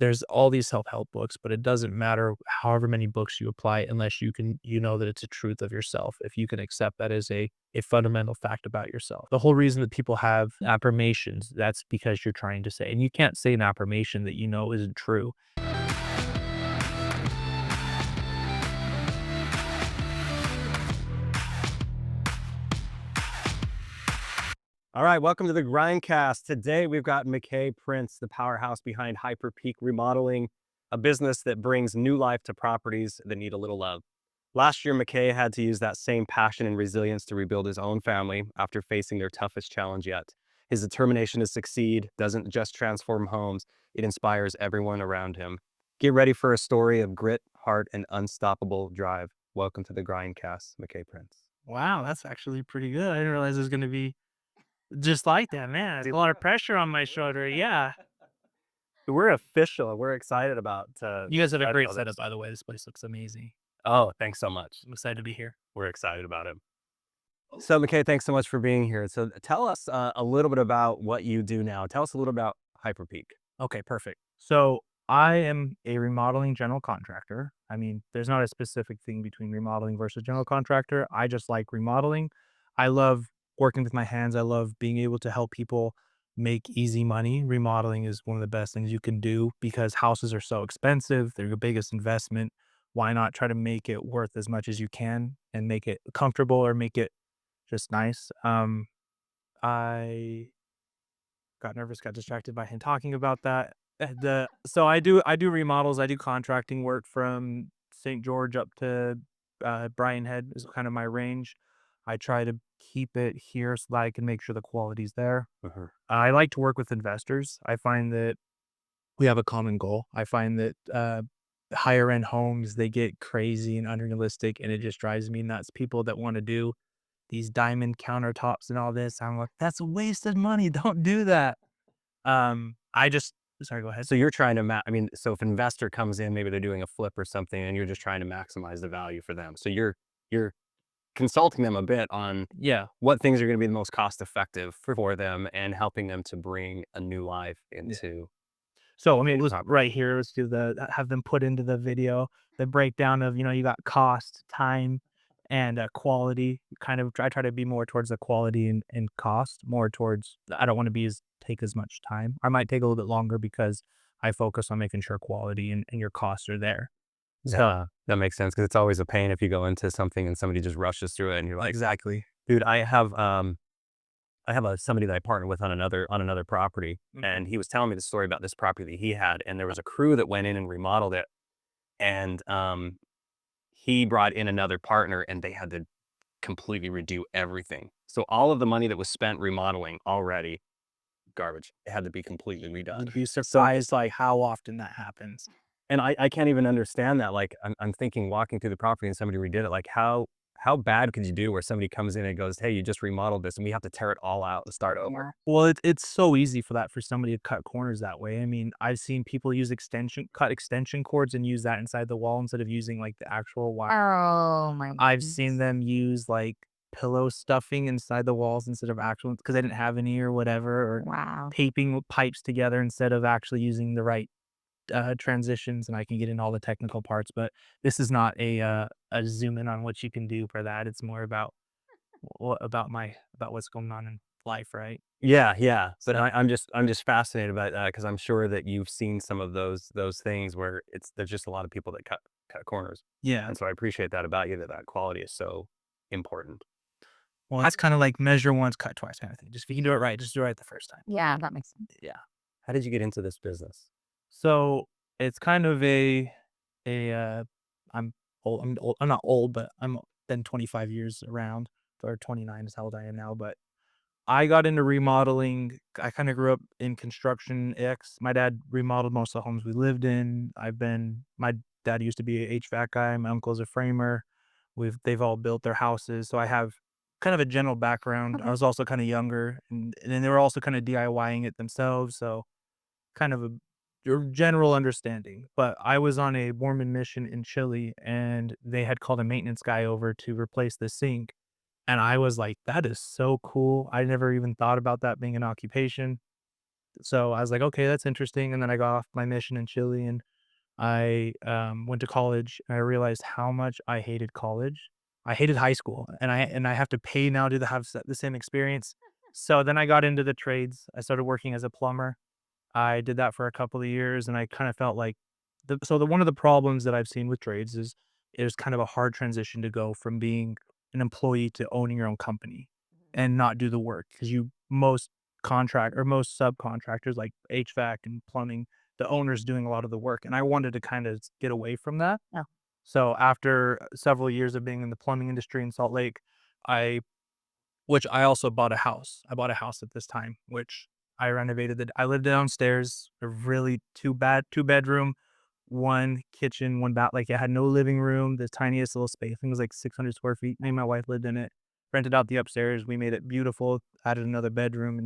there's all these self-help books, but it doesn't matter however many books you apply unless you know that it's a truth of yourself. If you can accept that as a fundamental fact about yourself. The whole reason that people have affirmations, that's because you're trying to say, and you can't say an affirmation that you know isn't true. All right, welcome to the Grindcast. Today we've got McKay Prince, the powerhouse behind HyperPeak Remodeling, a business that brings new life to properties that need a little love. Last year, McKay had to use that same passion and resilience to rebuild his own family after facing their toughest challenge yet. His determination to succeed doesn't just transform homes, it inspires everyone around him. Get ready for a story of grit, heart, and unstoppable drive. Welcome to the Grindcast, McKay Prince. Wow, that's actually pretty good. I didn't realize it was gonna be just like that, man. It's a lot of pressure on my shoulder. Yeah. We're official. We're excited about You guys have a starting great all setup, this. by the way. This place looks amazing. Oh, thanks so much. I'm excited to be here. We're excited about it. So, McKay, thanks so much for being here. So, tell us a little bit about what you do now. Tell us a little about HyperPeak. Okay, perfect. So I am a remodeling general contractor. I mean, there's not a specific thing between remodeling versus general contractor. I just like remodeling. I love working with my hands. I love being able to help people make easy money. Remodeling is one of the best things you can do because houses are so expensive. They're your biggest investment. Why not try to make it worth as much as you can and make it comfortable or make it just nice? I got nervous, got distracted by him talking about that. So I do remodels, I do contracting work from St. George up to Bryan Head is kind of my range. I try to keep it here so that I can make sure the quality's there. Mhm. I like to work with investors. I find that we have a common goal. I find that higher end homes, they get crazy and unrealistic, and it just drives me nuts. People that want to do these diamond countertops and all this, I'm like, that's a waste of money. Don't do that. I just sorry, go ahead. So, you're trying to, so if an investor comes in, maybe they're doing a flip or something, and you're just trying to maximize the value for them. So, you're consulting them a bit on Yeah. what things are going to be the most cost effective for them and helping them to bring a new life Yeah. into So, I mean, let's property. right here, let's do have them put into the video, the breakdown of, you got cost, time, and, quality. Kind of I try to be more towards the quality and cost, more towards I don't wanna be take as much time. I might take a little bit longer because I focus on making sure quality and your costs are there. So Yeah, that makes sense because it's always a pain if you go into something and somebody just rushes through it and you're like, exactly. dude, I have somebody that I partner with on another property, Mhm. and he was telling me the story about this property that he had, and there was a crew that went in and remodeled it, and he brought in another partner, and they had to completely redo everything. So all of the money that was spent remodeling already garbage. It had to be completely redone. You'd be So surprised, like, how often that happens. and I can't even understand that. Like I'm thinking walking through the property and somebody redid it. Like how bad could you do where somebody comes in and goes, "Hey, you just remodeled this, and we have to tear it all out and start over." Well, it's so easy for that for somebody to cut corners that way. I mean, I've seen people use cut extension cords and use that inside the wall instead of using, like, the actual wire. Oh my I've seen goodness. them use, like, pillow stuffing inside the walls instead of actual because they didn't have any or whatever, or Wow. taping pipes together instead of actually using the right, transitions, and I can get into all the technical parts, but this is not a zoom in on what you can do for that. It's more about about what's going on in life, right? Yeah, yeah. But So I'm just fascinated by that because I'm sure that you've seen some of those things where there's just a lot of people that cut corners, yeah. and so I appreciate that about you, that that quality is so important. Well, it's kinda like measure once, cut twice kinda thing. Just if you can do it right, just do it right the first time. Yeah, that makes sense. Yeah. How did you get into this business? So, it's kind of a, I'm not old, but I'm been 25 years around, or 29 is how old I am now, but I got into remodeling. I kinda grew up in construction X. My dad remodeled most of the homes we lived in. My dad used to be a HVAC guy, my uncle's a framer. They've all built their houses, so I have kind of a general background. I Okay. was also kinda younger, and then they were also kinda DIYing it themselves, so kind of a general understanding. But I was on a Mormon mission in Chile, and they had called a maintenance guy over to replace the sink, and I was like, "That is so cool." I never even thought about that being an occupation. So I was like, okay, that's interesting. And then I got off my mission in Chile and I went to college. And I realized how much I hated college. I hated high school, and I have to pay now to have the same experience. So then I got into the trades. I started working as a plumber. I did that for a couple of years, and I kind of felt like the one of the problems that I've seen with trades is it kind of a hard transition to go from being an employee to owning your own company and not do the work because you most contract or most subcontractors like HVAC and plumbing, the owner's doing a lot of the work, and I wanted to kind of get away from that. Oh, So after several years of being in the plumbing industry in Salt Lake, I which I also bought a house. I bought a house at this time, which I renovated it. I lived downstairs, a really two-bedroom, 1 kitchen, 1 bath. Like, it had no living room, the tiniest little space. I think it was like 600 square feet. Me and my wife lived in it. Rented out the upstairs. We made it beautiful, added another bedroom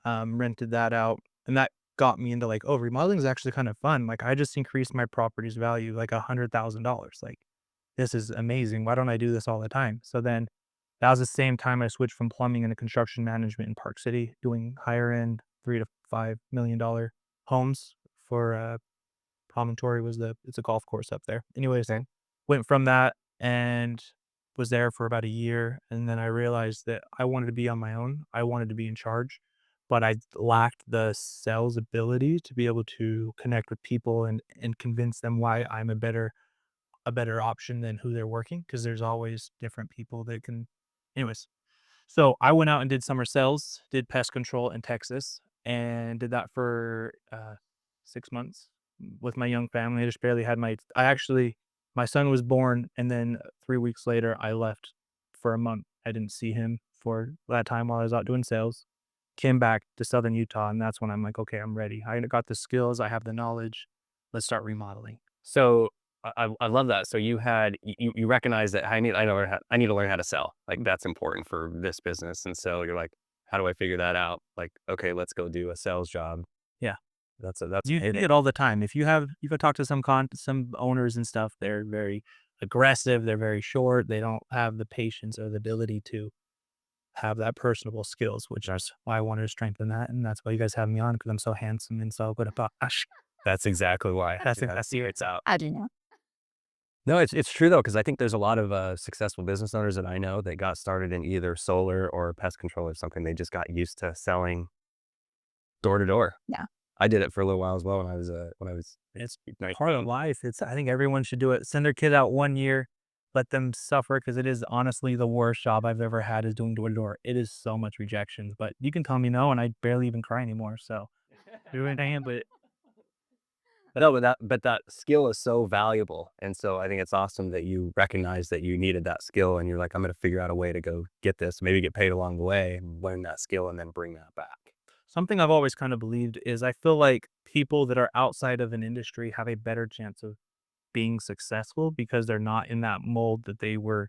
and, rented that out. And that got me into like, oh, remodeling is actually kind of fun. Like, I just increased my property's value like $100,000. Like, this is amazing. Why don't I do this all the time? So then that was the same time I switched from plumbing into construction management in Park City, doing higher end $3 to $5 million homes for Promontory was it's a golf course up there. Anyways, Okay. went from that and was there for about a year. And then I realized that I wanted to be on my own. I wanted to be in charge, but I lacked the sales ability to be able to connect with people and convince them why I'm a better option than who they're working because there's always different people that can. Anyways, so I went out and did summer sales, did pest control in Texas, and did that for 6 months with my young family. I just barely had my son was born, and then 3 weeks later, I left for a month. I didn't see him for that time while I was out doing sales. Came back to Southern Utah, and that's when I'm like, okay, I'm ready. I got the skills, I have the knowledge. Let's start remodeling. So I love that. So you recognize that I need to learn how to sell. Like that's important for this business. And so you're like, how do I figure that out? Like, okay, let's go do a sales job. Yeah. That's You see it all the time. If you talk to some owners and stuff, they're very aggressive, they're very short, they don't have the patience or the ability to have that personable skills, which is why I wanted to strengthen that, and that's why you guys have me on because 'cause I'm so handsome and so good at gosh. that's exactly why. That's See it's out. I do know. No, it's true though, because I think there's a lot of successful business owners that I know that got started in either solar or pest control or something. They just got used to selling door to door. Yeah. I did it for a little while as well when I was It's nice. part of life. I think everyone should do it. Send their kid out 1 year, let them suffer because it is honestly the worst job I've ever had is doing door to door. It is so much rejections, but you can tell me no, and I barely even cry anymore, so do what I can, but But no, but that skill is so valuable, and so I think it's awesome that you recognize that you needed that skill, and you're like, I'm going to figure out a way to go get this, maybe get paid along the way, and learn that skill, and then bring that back. something I've always kind of believed is I feel like people that are outside of an industry have a better chance of being successful because they're not in that mold that they were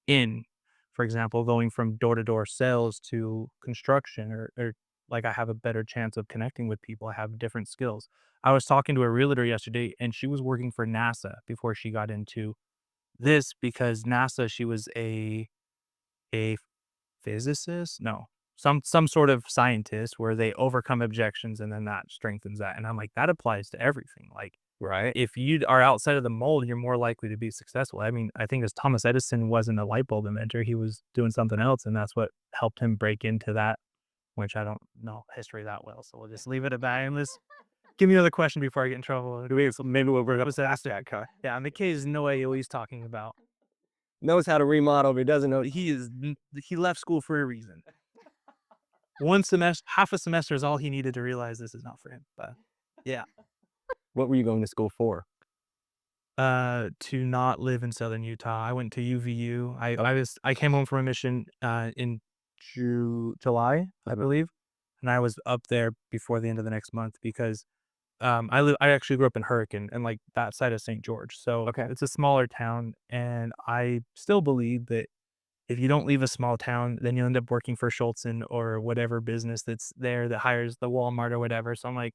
in. For example, going from door to door sales to construction or like I have a better chance of connecting with people. I have different skills. I was talking to a realtor yesterday and she was working for NASA before she got into this because NASA, she was a physicist? No. Some sort of scientist where they overcome objections and then that strengthens that. And I'm like, that applies to everything. Like Right? if you are outside of the mold, you're more likely to be successful. I mean, I think as Thomas Edison wasn't a light bulb inventor, he was doing something else, and that's what helped him break into that, which I don't know history that well. So we'll just leave it at that. And let's give me another question before I get in trouble. So maybe we'll bring What up was the that? last Jack car. Yeah, McKay has no idea what he's talking about. Knows how to remodel, but he doesn't know. He left school for a reason. One semester, half a semester is all he needed to realize this is not for him. But yeah. What were you going to school for? To not live in Southern Utah. I went to UVU. I came home from a mission, in July, I believe, and I was up there before the end of the next month because, I actually grew up in Hurricane and, like, that side of St. George, so Okay. it's a smaller town, and I still believe that if you don't leave a small town, then you'll end up working for Schultzen or whatever business that's there that hires the Walmart or whatever, so I'm like,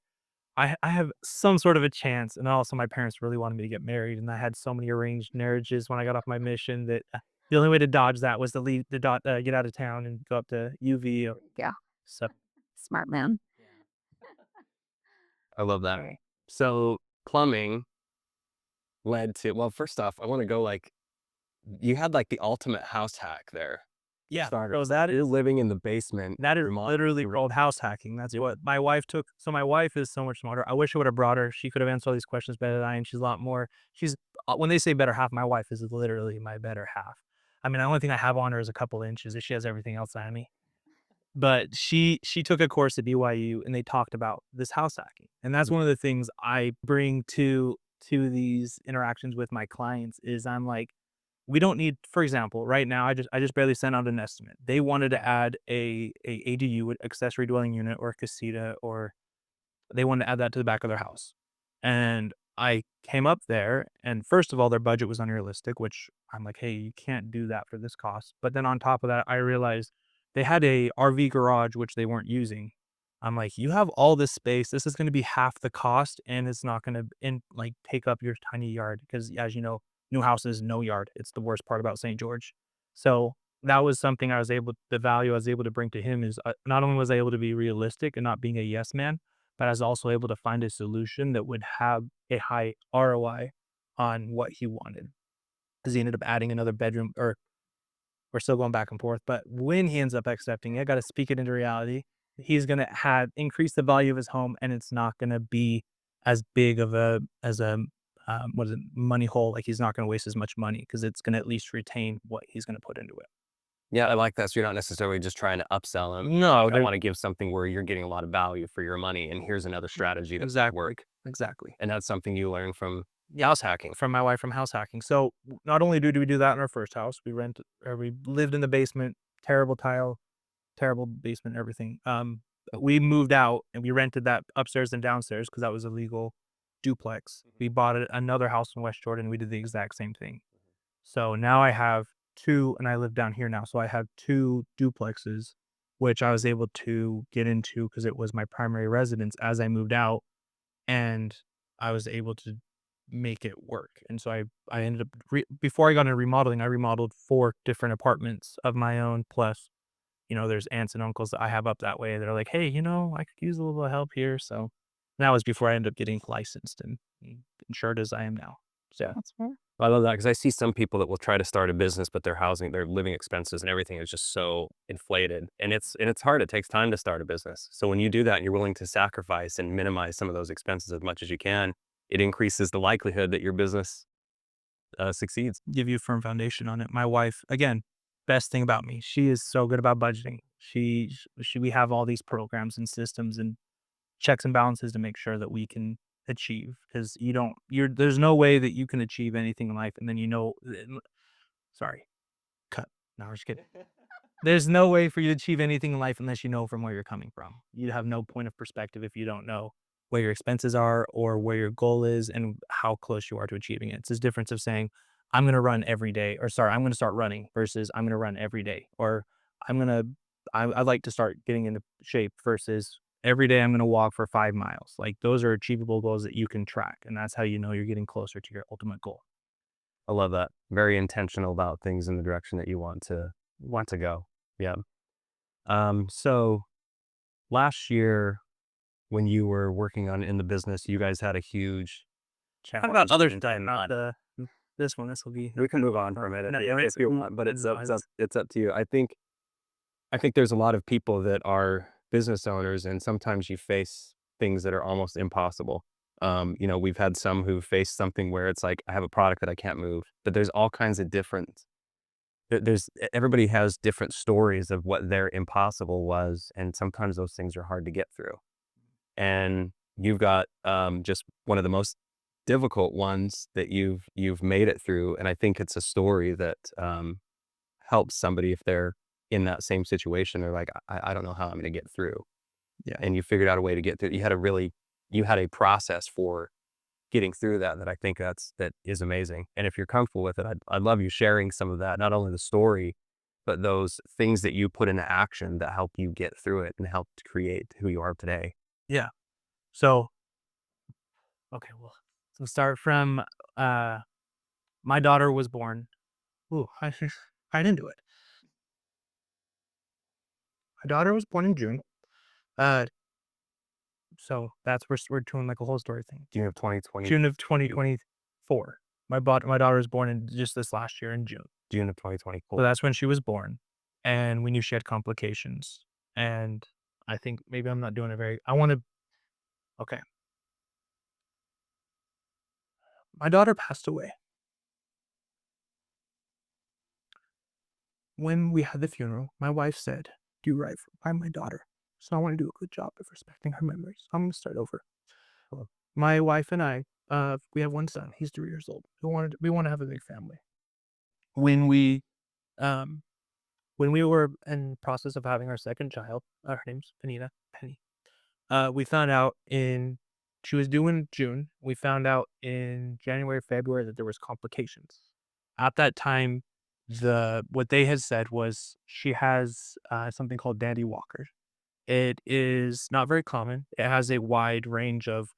I have some sort of a chance, and also my parents really wanted me to get married, and I had so many arranged marriages when I got off my mission that, the only way to dodge that was to leave the dot get out of town and go up to UV, Yeah. so Smart man. I love that. Right. So plumbing led to, well, first off, I want to go like, you had like the ultimate house hack there. Yeah, Starter. so You're living in the basement. that is literally called house hacking. That's what my wife took. So my wife is so much smarter. I wish I would have brought her. She could have answered all these questions better than I am. She's a lot more. She's when they say better half, my wife is literally my better half. I mean, the only thing I have on her is a couple inches. She has everything else on me. But she took a course at BYU and they talked about this house hacking. And that's one of the things I bring to these interactions with my clients is I'm like, we don't need, for example, right now I just barely sent out an estimate. They wanted to add a ADU, accessory dwelling unit, or a casita, or they wanted to add that to the back of their house. And I came up there, and first of all, their budget was unrealistic, which I'm like, hey, you can't do that for this cost. But then on top of that, I realized they had a RV garage which they weren't using. I'm like, you have all this space. This is going to be half the cost, and it's not going to like take up your tiny yard because, as you know, new houses no yard. It's the worst part about St. George. So that was something the value I was able to bring to him is not only was I able to be realistic and not being a yes man, but I was also able to find a solution that would have a high ROI on what he wanted. Because he ended up adding another bedroom, or we're still going back and forth. But when he ends up accepting it, I got to speak it into reality. He's going to have increase the value of his home, and it's not going to be as big of a what is it, money hole. Like he's not going to waste as much money because it's going to at least retain what he's going to put into it. Yeah, I like that. So you're not necessarily just trying to upsell them. No, I they're want to give something where you're getting a lot of value for your money, and here's another strategy that would exactly, work. exactly. And that's something you learn from Yeah, house hacking. from my wife from house hacking. So not only do we do that in our first house, we lived in the basement, terrible tile, terrible basement, everything. We moved out and we rented that upstairs and downstairs because that was a legal duplex. We bought another house in West Jordan. We did the exact same thing. So now I have two, and I live down here now. So I have two duplexes, which I was able to get into because it was my primary residence as I moved out, and I was able to make it work. And so I ended up before I got into remodeling, I remodeled 4 different apartments of my own. Plus, there's aunts and uncles that I have up that way. They're like, hey, I could use a little help here. So that was before I ended up getting licensed and insured as I am now. Yeah. So That's fair. I love that because I see some people that will try to start a business, but their living expenses and everything is just so inflated. And it's hard. It takes time to start a business. So when you do that and you're willing to sacrifice and minimize some of those expenses as much as you can, it increases the likelihood that your business succeeds. give you a firm foundation on it. My wife, again, best thing about me, she is so good about budgeting. We have all these programs and systems and checks and balances to make sure that we can achieve because there's no way that you can achieve anything in life and then sorry, cut. No, we're just kidding. There's no way for you to achieve anything in life unless you know from where you're coming from. You have no point of perspective if you don't know where your expenses are or where your goal is and how close you are to achieving it. It's this difference of saying, I'm going to run every day, or sorry, I'm going to start running versus I'm going to run every day, or I'm going to, I like to start getting into shape versus every day I'm going to walk for 5 miles. Like those are achievable goals that you can track. And that's how you know you're getting closer to your ultimate goal. I love that. Very intentional about things in the direction that you want to go. Yeah. So last year when you were working on in the business, you guys had a huge Talk about other challenge stuff, going not on. this one. This will be, We can move on from it no, yeah, if you want, but no, it's up to you. I think there's a lot of people that are business owners, and sometimes you face things that are almost impossible. We've had some who face something where it's like, I have a product that I can't move, but there's all kinds of different. Everybody has different stories of what their impossible was, and sometimes those things are hard to get through. And you've got just one of the most difficult ones that you've made it through, and I think it's a story that helps somebody if they're in that same situation. They're like, I don't know how I'm going to get through, yeah. and you figured out a way to get through. You had a process for getting through that I think that is amazing. And if you're comfortable with it, I'd love you sharing some of that, not only the story, but those things that you put into action that help you get through it and help to create who you are today. Yeah. So, okay, well, so start from uh my daughter was born. Ooh, I right into it. My daughter was born in June. Uh So that's we're doing like a whole story thing. June of 2020. June of 2024. My daughter was born in just this last year in June. June of 2020. So Cool. that's when she was born, and we knew she had complications. And I think maybe I'm not doing it very. I want to. Okay, my daughter passed away when we had the funeral. My wife said, "Do right by my daughter." So I want to do a good job of respecting her memories. So I'm gonna start over. My wife and I, we have one son. He's 3 years old. We want to have a big family. When we um when we were in process of having our second child, her name's Peninnah, Penny. We found out in she was due in June. We found out in January, February that there was complications. At that time, what they had said was she has something called Dandy Walker. It is not very common. It has a wide range of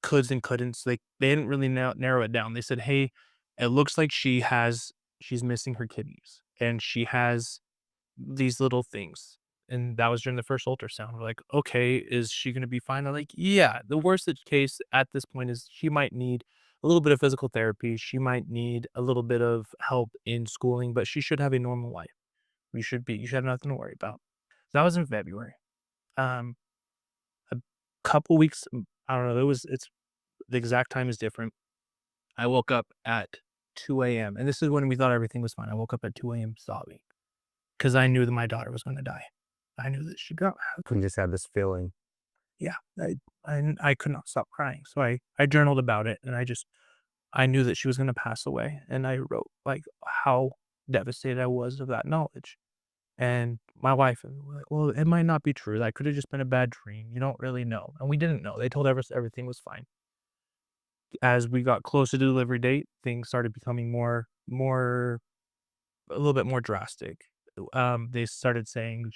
coulds and couldn'ts. They didn't really narrow it down. They said, "Hey, it looks like she's missing her kidneys, and she has these little things." And that was during the first ultrasound. We're like, "Okay, is she gonna be fine?" I'm like, "Yeah." The worst case at this point is she might need a little bit of physical therapy. She might need a little bit of help in schooling, but she should have a normal life. You should have nothing to worry about. That was in February. Um, a couple weeks, I don't know. It's the exact time is different. I woke up at 2 a.m. and this is when we thought everything was fine. I woke up at 2 a.m. sobbing because I knew that my daughter was going to die. I knew that she got. We just had this feeling. Yeah, I could not stop crying. So I journaled about it, and I knew that she was going to pass away, and I wrote like how devastated I was of that knowledge. And my wife and we're like, "Well, it might not be true. That could have just been a bad dream. You don't really know." And we didn't know. They told us everything was fine. As we got closer to delivery date, things started becoming more a little bit more drastic. They started saying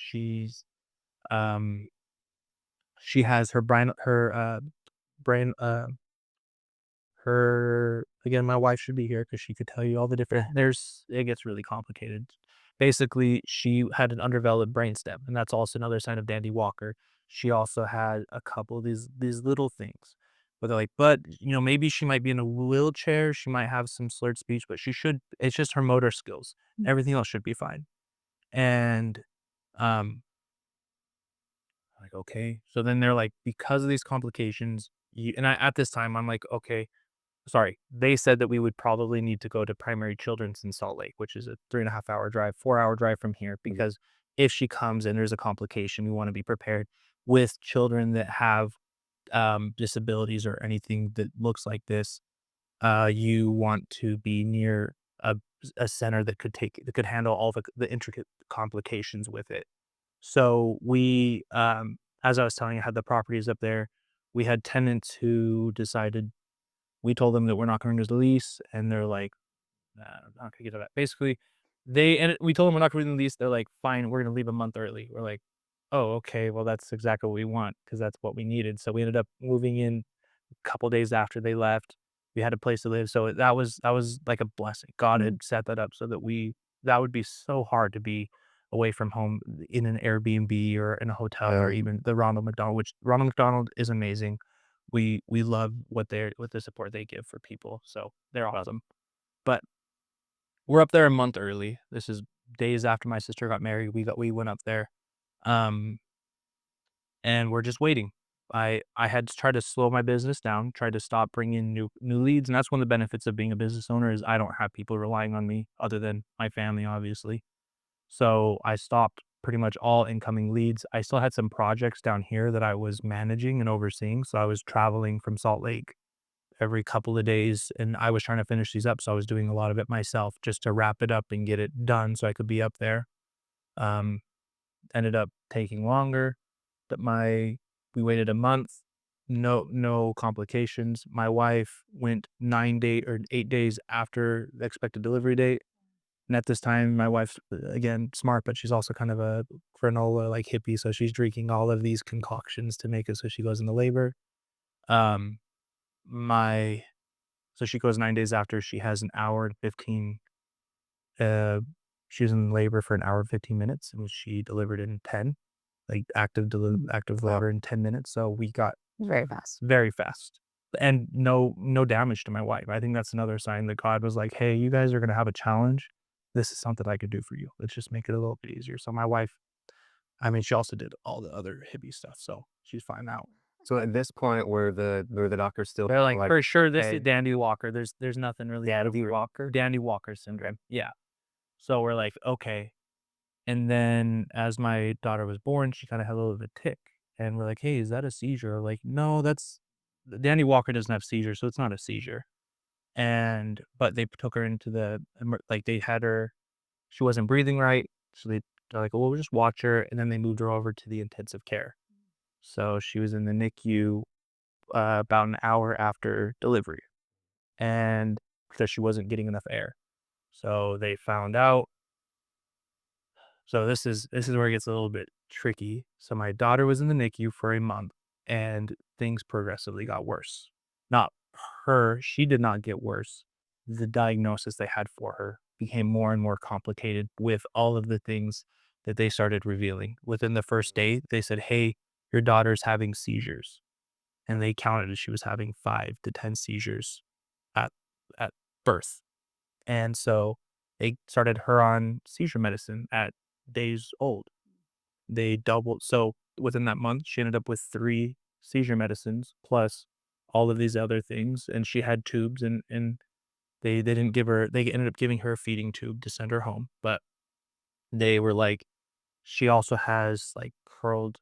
um she has brain her again, my wife should be here because she could tell you all the different there's it gets really complicated. Basically, she had an underdeveloped brainstem, and that's also another sign of Dandy Walker. She also had a couple of these little things where they're like, but maybe she might be in a wheelchair, she might have some slurred speech, but she should it's just her motor skills. Everything else should be fine. And um like, okay. So then they're like, because of these complications, at this time I'm like, okay, sorry, they said that we would probably need to go to Primary Children's in Salt Lake, which is a 3.5 hour drive, 4 hour drive from here, because if she comes and there's a complication, we want to be prepared with children that have disabilities or anything that looks like this. You want to be near a center that could handle all the intricate complications with it. So as I was telling you, had the properties up there. We had tenants who decided we told them that we're not going to the lease, and they're like, "Nah, I'm not gonna get to that." Basically, we told them we're not going to the lease. They're like, "Fine, we're gonna leave a month early." We're like, "Oh, okay. Well, that's exactly what we want because that's what we needed." So we ended up moving in a couple days after they left. We had a place to live, so that was like a blessing. God had set that up so that would be so hard to be away from home in an Airbnb or in a hotel or even the Ronald McDonald, which Ronald McDonald is amazing. We love what the support they give for people, so they're awesome. But we're up there a month early. This is days after my sister got married. We went up there, um, and we're just waiting. I had tried to slow my business down, tried to stop bringing new leads, and that's one of the benefits of being a business owner is I don't have people relying on me other than my family, obviously. So I stopped pretty much all incoming leads. I still had some projects down here that I was managing and overseeing. So I was traveling from Salt Lake every couple of days and I was trying to finish these up. So I was doing a lot of it myself just to wrap it up and get it done so I could be up there. Um, Ended up taking longer. That my We waited a month, no complications. My wife went 9 day or 8 days after the expected delivery date. And at this time, my wife's again smart, but she's also kind of a granola like hippie, so she's drinking all of these concoctions to make it so she goes into labor. Um, my So she goes 9 days after. She has an hour and 15. Uh, she was in labor for an hour and 15 minutes, and she delivered in 10. Like active labor in 10 minutes. So we got Very fast. very fast, and no damage to my wife. I think that's another sign that God was like, "Hey, you guys are gonna have a challenge. This is something I could do for you. Let's just make it a little bit easier." So my wife, I mean, she also did all the other hippie stuff, so she's fine now. So at this point, were the doctors still They're like, like, "For sure, this is hey, Dandy Walker. There's nothing really Daddy Walker? Dandy Walker syndrome." Yeah. So we're like, "Okay." And then as my daughter was born, she kinda had a little bit of a tick, and we're like, "Hey, is that a seizure?" Like, "No, that's Dandy Walker doesn't have seizures, so it's not a seizure." And but they took her into the like, they had her she wasn't breathing right, so they're like, "Well, we'll just watch her," and then they moved her over to the intensive care. So she was in the NICU, about an hour after delivery, and because she wasn't getting enough air. So they found out. So this is where it gets a little bit tricky. So my daughter was in the NICU for a month, and things progressively got worse. Not her, she did not get worse. The diagnosis they had for her became more and more complicated with all of the things that they started revealing. Within the first day, they said, "Hey, your daughter's having seizures." And they counted that she was having 5 to 10 seizures at at birth. And so they started her on seizure medicine at days old. They doubled, so within that month, she ended up with 3 seizure medicines plus all of these other things, and she had tubes, and they didn't give her, they ended up giving her a feeding tube to send her home, but they were like, she also has, like, curled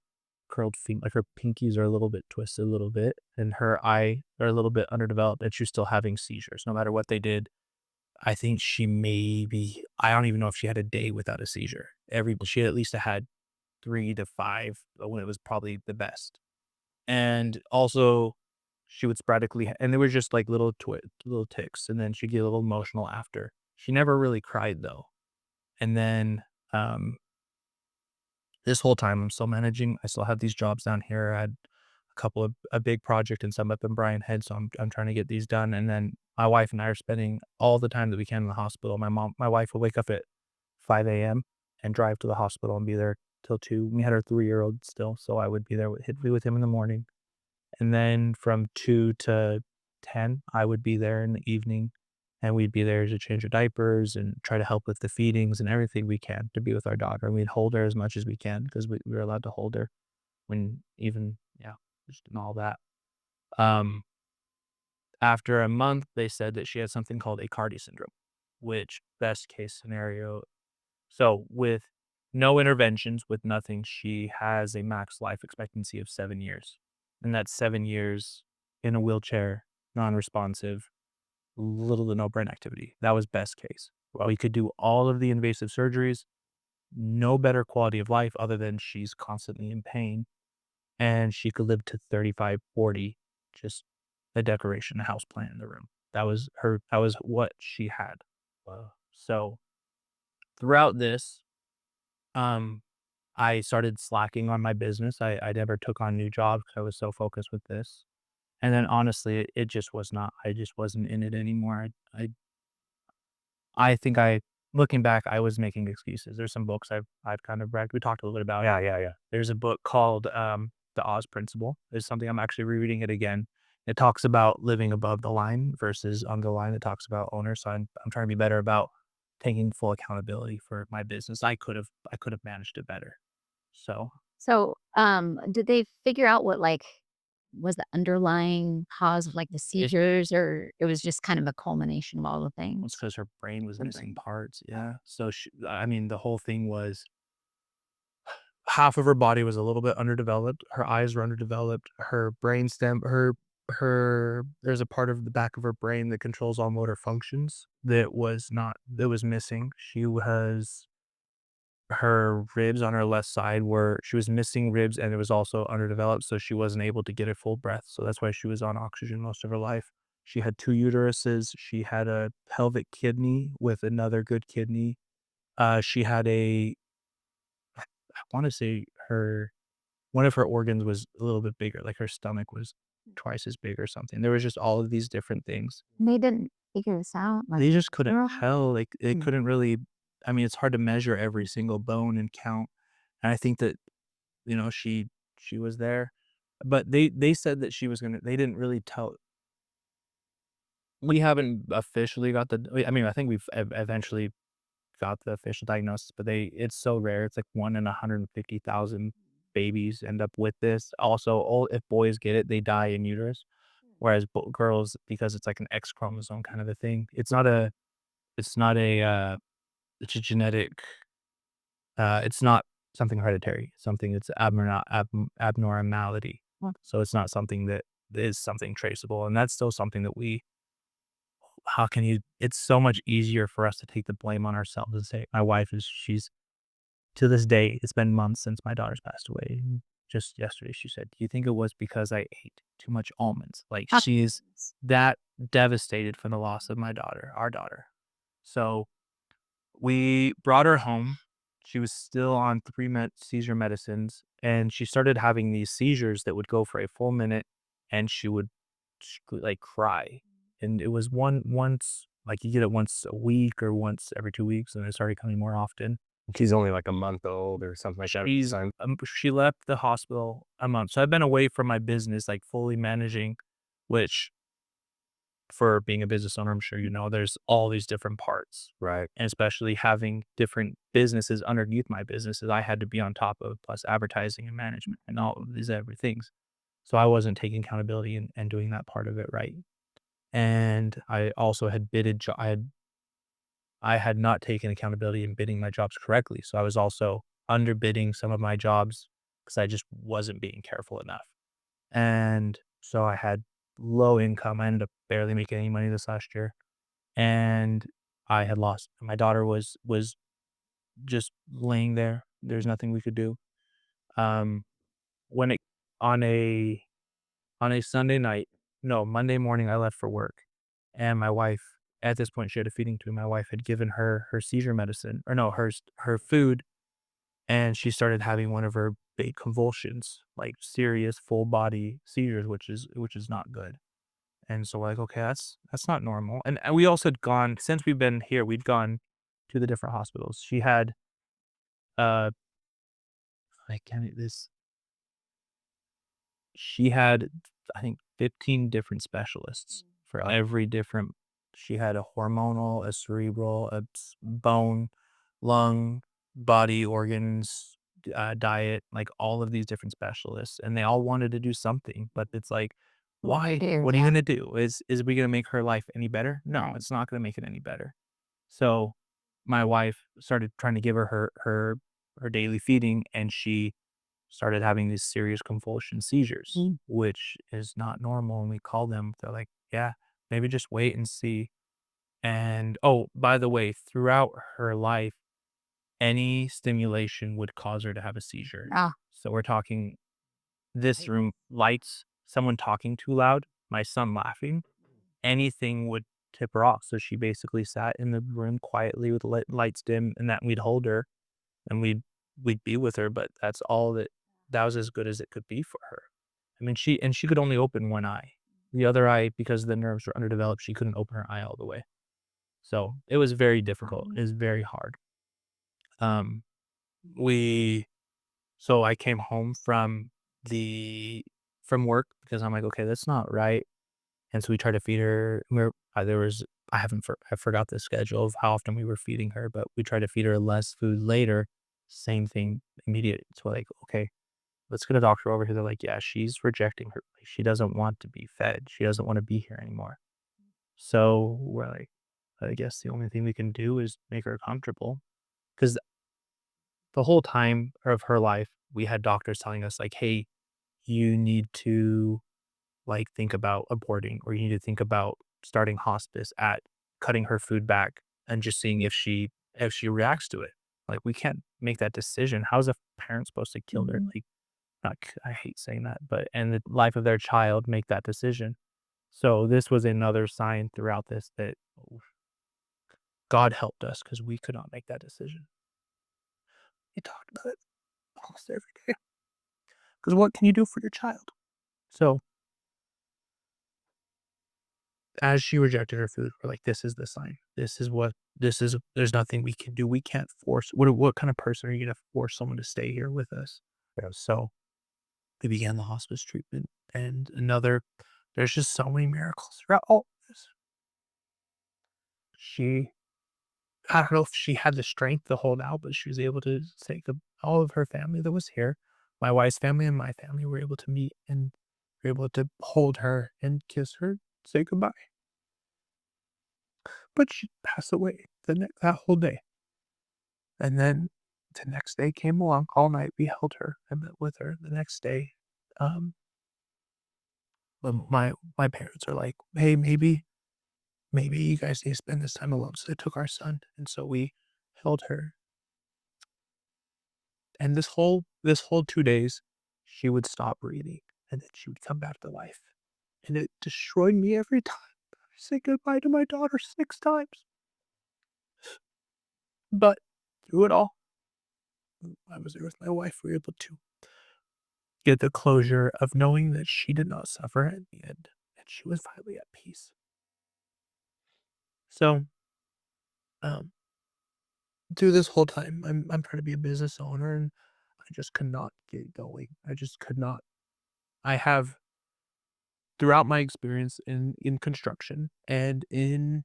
feet, like, her pinkies are a little bit twisted a little bit, and her eye are a little bit underdeveloped, and she's still having seizures no matter what they did. I think she maybe, I don't even know if she had a day without a seizure. She at least had 3 to 5 when it was probably the best. And also, she would sporadically and they were just like little ticks, and then she'd get a little emotional after. She never really cried though. And then, this whole time I'm still managing. I still have these jobs down here. I had a big project and some up in Bryan Head, so I'm trying to get these done. And then my wife and I are spending all the time that we can in the hospital. My wife will wake up at 5 a.m. and drive to the hospital and be there till 2. We had our 3-year-old still, so I would be there with be with him in the morning. And then from 2 to 10, I would be there in the evening, and we'd be there to change her diapers and try to help with the feedings and everything we can to be with our daughter. And we'd hold her as much as we can because we were allowed to hold her when even, yeah, just and all that. Um, After a month, they said that she had something called Aicardi syndrome, which best case scenario, so with no interventions, with nothing, she has a max life expectancy of 7 years, and that's 7 years in a wheelchair, non-responsive, little to no brain activity. That was best case. Well, we could do all of the invasive surgeries, no better quality of life other than she's constantly in pain, and she could live to 35, 40, just a decoration, a house plant in the room. That was what she had. Wow. So, throughout this, um, I started slacking on my business. I never took on new jobs because I was so focused with this. And then honestly, it just was not, I just wasn't in it anymore. I think looking back, I was making excuses. There's some books I've kind of read. We talked a little bit about it. Yeah, yeah, yeah. There's a book called The Oz Principle. It's something I'm actually rereading it again. It talks about living above the line versus under the line. It talks about owners. So I'm trying to be better about taking full accountability for my business. I could have managed it better. So So, did they figure out what, like, was the underlying cause of, like, the it's seizures, or it was just kind of a culmination of all the it's things? because her brain was The missing brain. parts. Oh. Yeah. So I mean, the whole thing was half of her body was a little bit underdeveloped. Her eyes were underdeveloped. Her brain stem, there's a part of the back of her brain that controls all motor functions that was missing. Her ribs on her left side she was missing ribs, and it was also underdeveloped, so she wasn't able to get a full breath. So that's why she was on oxygen most of her life. She had 2 uteruses. She had a pelvic kidney with another good kidney. She had I want to say one of her organs was a little bit bigger, like her stomach was twice as big or something. There was just all of these different things. And they didn't figure this out, like, They just couldn't girl? tell, like, they Mm. couldn't really, I mean, it's hard to measure every single bone and count, and I think that, she was there. but they said that she was gonna they didn't really tell we haven't officially got I mean, I think we've eventually got the official diagnosis, but it's so rare. It's like 1 in 150,000 babies end up with this. Also, all if boys get it, they die in uterus, whereas girls, because it's like an X chromosome kind of a thing, it's not a, it's a genetic, it's not something hereditary, something that's abnormality. So it's not something that is something traceable, and that's still something that how can you it's so much easier for us to take the blame on ourselves and say, my wife she's to this day, it's been months since my daughter's passed away. And just yesterday, she said, "Do you think it was because I ate too much almonds?" Like, Oh, she's that devastated from the loss of my daughter, our daughter. So we brought her home. She was still on 3 seizure medicines, and she started having these seizures that would go for a full minute, and she would like, cry. And it was once like, you get it once a week or once every 2 weeks, and it started coming more often. She's only like a month old or something like that at the time. She left the hospital a month, so I've been away from my business, like, fully managing, which for being a business owner, I'm sure you know, there's all these different parts, Right. and especially having different businesses underneath my businesses, I had to be on top of, plus advertising and management and all of these other things. So I wasn't taking accountability and doing that part of it right. And I also had bidded I had not taken accountability in bidding my jobs correctly, so I was also underbidding some of my jobs because I just wasn't being careful enough. And so I had low income. I ended up barely making any money this last year, and I had lost my daughter was just laying there. There's nothing we could do. Um, when it on a Sunday night, no, Monday morning, I left for work, and my wife, at this point, she had a feeding tube. My wife had given her her seizure medicine, or no, her food, and she started having one of her big convulsions, like serious full body seizures, which is not good. And so we're like, okay, that's not normal. And we also had gone since we've been here, we'd gone to the different hospitals. She had uh, I can't this she had, I think, 15 different specialists for every different she had a hormonal, a cerebral, bone, lung, body organs, diet, like, all of these different specialists, and they all wanted to do something, but it's like, "Why? dear, What are you yeah. gonna do? Is we gonna make her life any better? No, it's not gonna make it any better." So, my wife started trying to give her daily feeding, and she started having these serious convulsion seizures, which is not normal. And we call them, they're like, yeah, maybe just wait and see. And oh, by the way, throughout her life, any stimulation would cause her to have a seizure. Ah, So we're talking this room, lights, someone talking too loud, my son laughing, anything would tip her off. So she basically sat in the room quietly with lights dim, and that we'd hold her and we'd be with her, but that's all that was as good as it could be for her. I mean, she could only open one eye. The other eye, because the nerves were underdeveloped, she couldn't open her eye all the way. So, it was very difficult. It was very hard. Um, we so I came home the from work because I'm like, "Okay, that's not right." And so we tried to feed her. There was I forgot the schedule of how often we were feeding her, but we tried to feed her less food later. Same thing immediate. So like, okay, let's get a doctor over here. They're like, yeah, she's rejecting her. Like, she doesn't want to be fed. She doesn't want to be here anymore. So we're like, I guess the only thing we can do is make her comfortable. Because the whole time of her life, we had doctors telling us like, hey, you need to like think about aborting, or you need to think about starting hospice at cutting her food back and just seeing if she reacts to it. Like, we can't make that decision. How's a parent supposed to kill their like not I hate saying that, but and the life of their child make that decision. So this was another sign throughout this that God helped us because we could not make that decision. We talked about it almost every day. Because what can you do for your child? So as she rejected her food, we're like, "This is the sign. This is there's nothing we can do. We can't force what kind of person are you gonna force someone to stay here with us?" Yeah. So we began the hospice treatment, and there's just so many miracles throughout all of this. She I don't know if she had the strength to hold out, but she was able to say good all of her family that was here, my wife's family and my family were able to meet and were able to hold her and kiss her, say goodbye. But she passed away that whole day. And then the next day came along, all night we held her. I met with her. The next day, um, my parents are like, "Hey, maybe you guys need to spend this time alone." So they took our son, and so we held her. And this whole 2 days, she would stop breathing, and then she would come back to life, and it destroyed me every time. I say goodbye to my daughter 6 times, but through it all, I was there with my wife. We were able to get the closure of knowing that she did not suffer in the end, and she was finally at peace. So, um, through this whole time, I'm trying to be a business owner, and I just could not get going. I just could not. I have throughout my experience in construction and in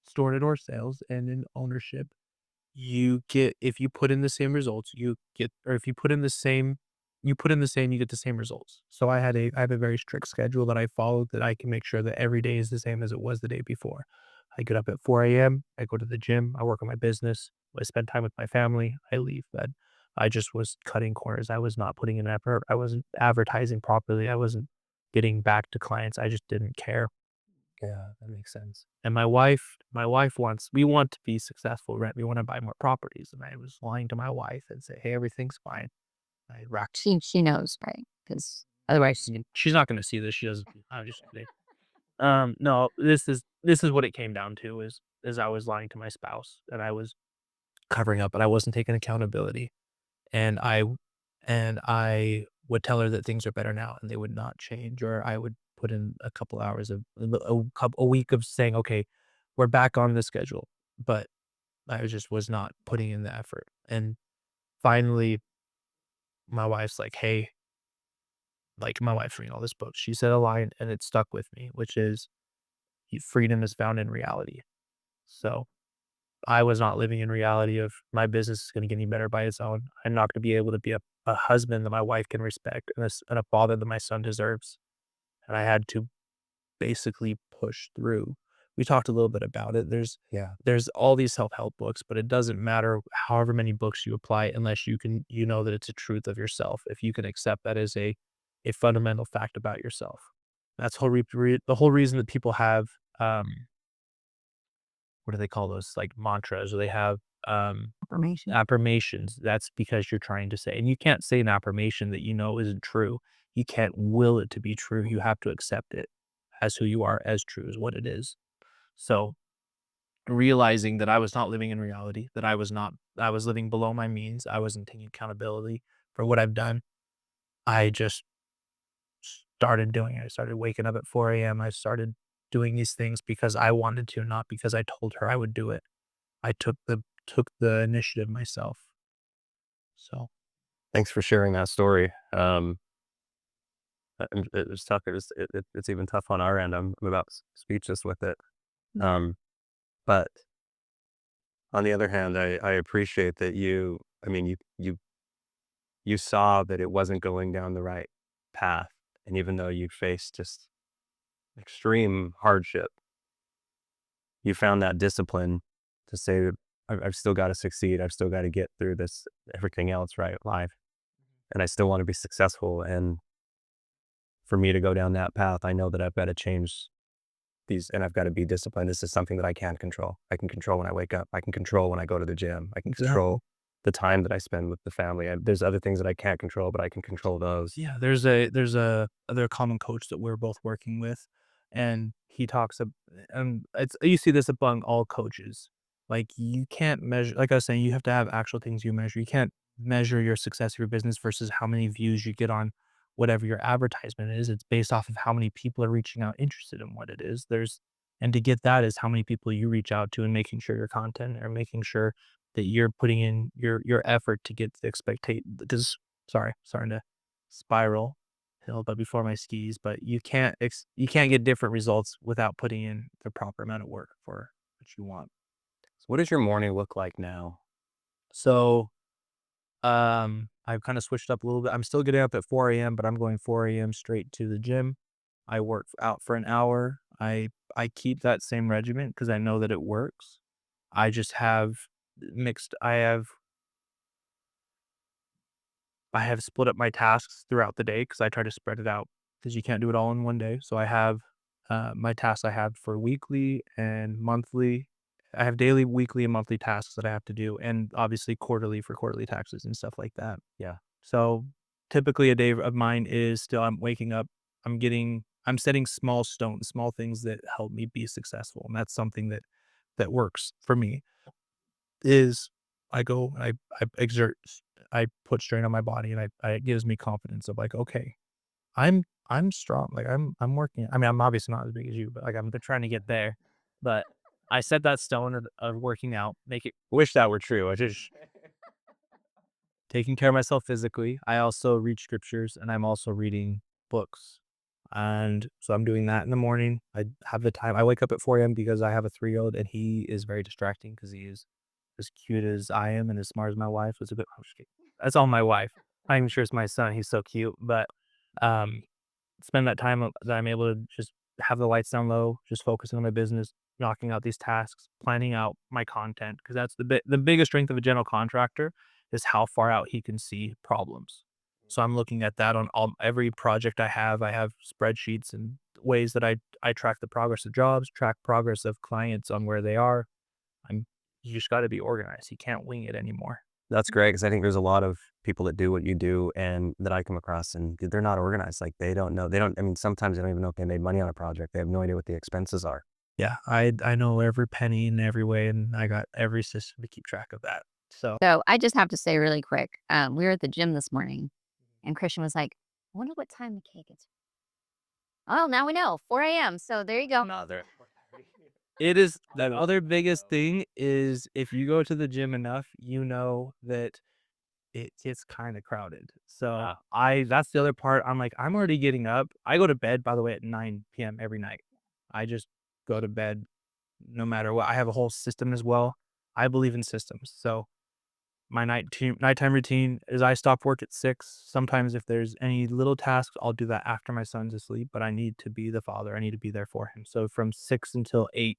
store-to-door sales and in ownership, you get if you put in the same results, you get or if you put in the same, you get the same results. So I have a very strict schedule that I follow that I can make sure that every day is the same as it was the day before. I get up at 4 AM, I go to the gym, I work on my business, I spend time with my family, I leave bed. I just was cutting corners. I was not putting in effort. I wasn't advertising properly. I wasn't getting back to clients. I just didn't care. Yeah, that makes sense. And my wife wants we want to be successful, right? We wanna buy more properties, and I was lying to my wife and say, "Hey, everything's fine." I racked She knows, right? Because otherwise she's not gonna see this, she doesn't I'm just kidding. No, this is what it came down to is I was lying to my spouse, and I was covering up, and I wasn't taking accountability, and I would tell her that things are better now, and they would not change, or I would put in a couple hours of a week of saying, "Okay, we're back on the schedule," but I was not putting in the effort, and finally, my wife's like, "Hey," like, my wife's reading all this book, she said a line, and it stuck with me, which is, freedom is found in reality." So, I was not living in reality of my business is gonna get any better by its own. I'm not gonna be able to be a husband that my wife can respect and a father that my son deserves, and I had to basically push through. We talked a little bit about it. Yeah. There's all these self-help books, but it doesn't matter however many books you apply unless you know that it's a truth of yourself. If you can accept that as a fundamental fact about yourself. That's the whole reason that people have, what do they call those? Like mantras, or they have, information. affirmations. That's because you're trying to say and you can't say an affirmation that you know isn't true. You can't will it to be true. You have to accept it as who you are, as true as what it is. So, realizing that I was not living in reality, that I was living below my means, I wasn't taking accountability for what I've done. I just started doing it. I started waking up at 4 AM. I started doing these things because I wanted to, not because I told her I would do it. I took the initiative myself. So, Thanks for sharing that story. It was tough. It's even tough on our end. I'm about speechless with it. Um, but on the other hand, I appreciate that I mean, you saw that it wasn't going down the right path. And even though you faced just extreme hardship, you found that discipline to say, I've still got to succeed. I've still got to get through this, everything else, right? Life. And I still want to be successful. And for me to go down that path, I know that I've got to change these and I've got to be disciplined. This is something that I can control. I can control when I wake up. I can control when I go to the gym. I can exactly. control the time that I spend with the family. There's other things that I can't control, but I can control those. Yeah, there's a other common coach that we're both working with, and he talks and it's you see this among all coaches. Like you can't measure like I was saying, you have to have actual things you measure. You can't measure your success of your business versus how many views you get on whatever your advertisement is. It's based off of how many people are reaching out interested in what it is. And to get that is how many people you reach out to and making sure your content or making sure that you're putting in your effort to get the expectate this sorry, starting to spiral. hill, but before my skis. But you can't get different results without putting in the proper amount of work for what you want. So what does your morning look like now? So I've kind of switched up a little bit. I'm still getting up at 4 a.m., but I'm going 4 a.m. straight to the gym. I work out for an hour. I keep that same regimen because I know that it works. I just have mixed. I have split up my tasks throughout the day because I try to spread it out because you can't do it all in one day. So I have my tasks I have for weekly and monthly. I have daily, weekly, and monthly tasks that I have to do, and obviously quarterly for quarterly taxes and stuff like that. Yeah. So typically, a day of mine is still I'm waking up, I'm setting small stones, small things that help me be successful, and that's something that works for me. Is I go, I exert, I put strain on my body, and it gives me confidence of like, okay, I'm strong. Like I'm working. I mean, I'm obviously not as big as you, but like I'm trying to get there. But I set that stone of working out, make it Wish that were true. I just taking care of myself physically. I also read scriptures and I'm also reading books. And so I'm doing that in the morning. I have the time. I wake up at 4 a.m. because I have a 3-year-old and he is very distracting because he is as cute as I am and as smart as my wife. It's a bit, I'm just kidding. That's all my wife. I'm even sure it's my son. He's so cute. But um, spend that time that I'm able to just have the lights down low, just focusing on my business, knocking out these tasks, planning out my content because that's the biggest strength of a general contractor is how far out he can see problems. So I'm looking at that on every project I have. I have spreadsheets and ways that I track the progress of jobs, track progress of clients on where they are. I'm You just got to be organized. You can't wing it anymore. That's great because I think there's a lot of people that do what you do and that I come across and they're not organized. Like they don't know. They don't. I mean, sometimes they don't even know if they made money on a project. They have no idea what the expenses are. Yeah, I know every penny in every way, and I got every system to keep track of that. So So I just have to say really quick, we were at the gym this morning and Christian was like, I wonder what time the cake is. Oh, now we know, 4 a.m. So there you go. No, they're it is the other biggest thing is if you go to the gym enough, you know that it gets kind of crowded. So ah, I that's the other part. I'm like, I'm already getting up. I go to bed, by the way, at 9 p.m. every night. I just go to bed no matter what. I have a whole system as well. I believe in systems. So my nighttime routine is I stop work at 6. Sometimes if there's any little tasks, I'll do that after my son's asleep, but I need to be the father. I need to be there for him. So from 6 until 8,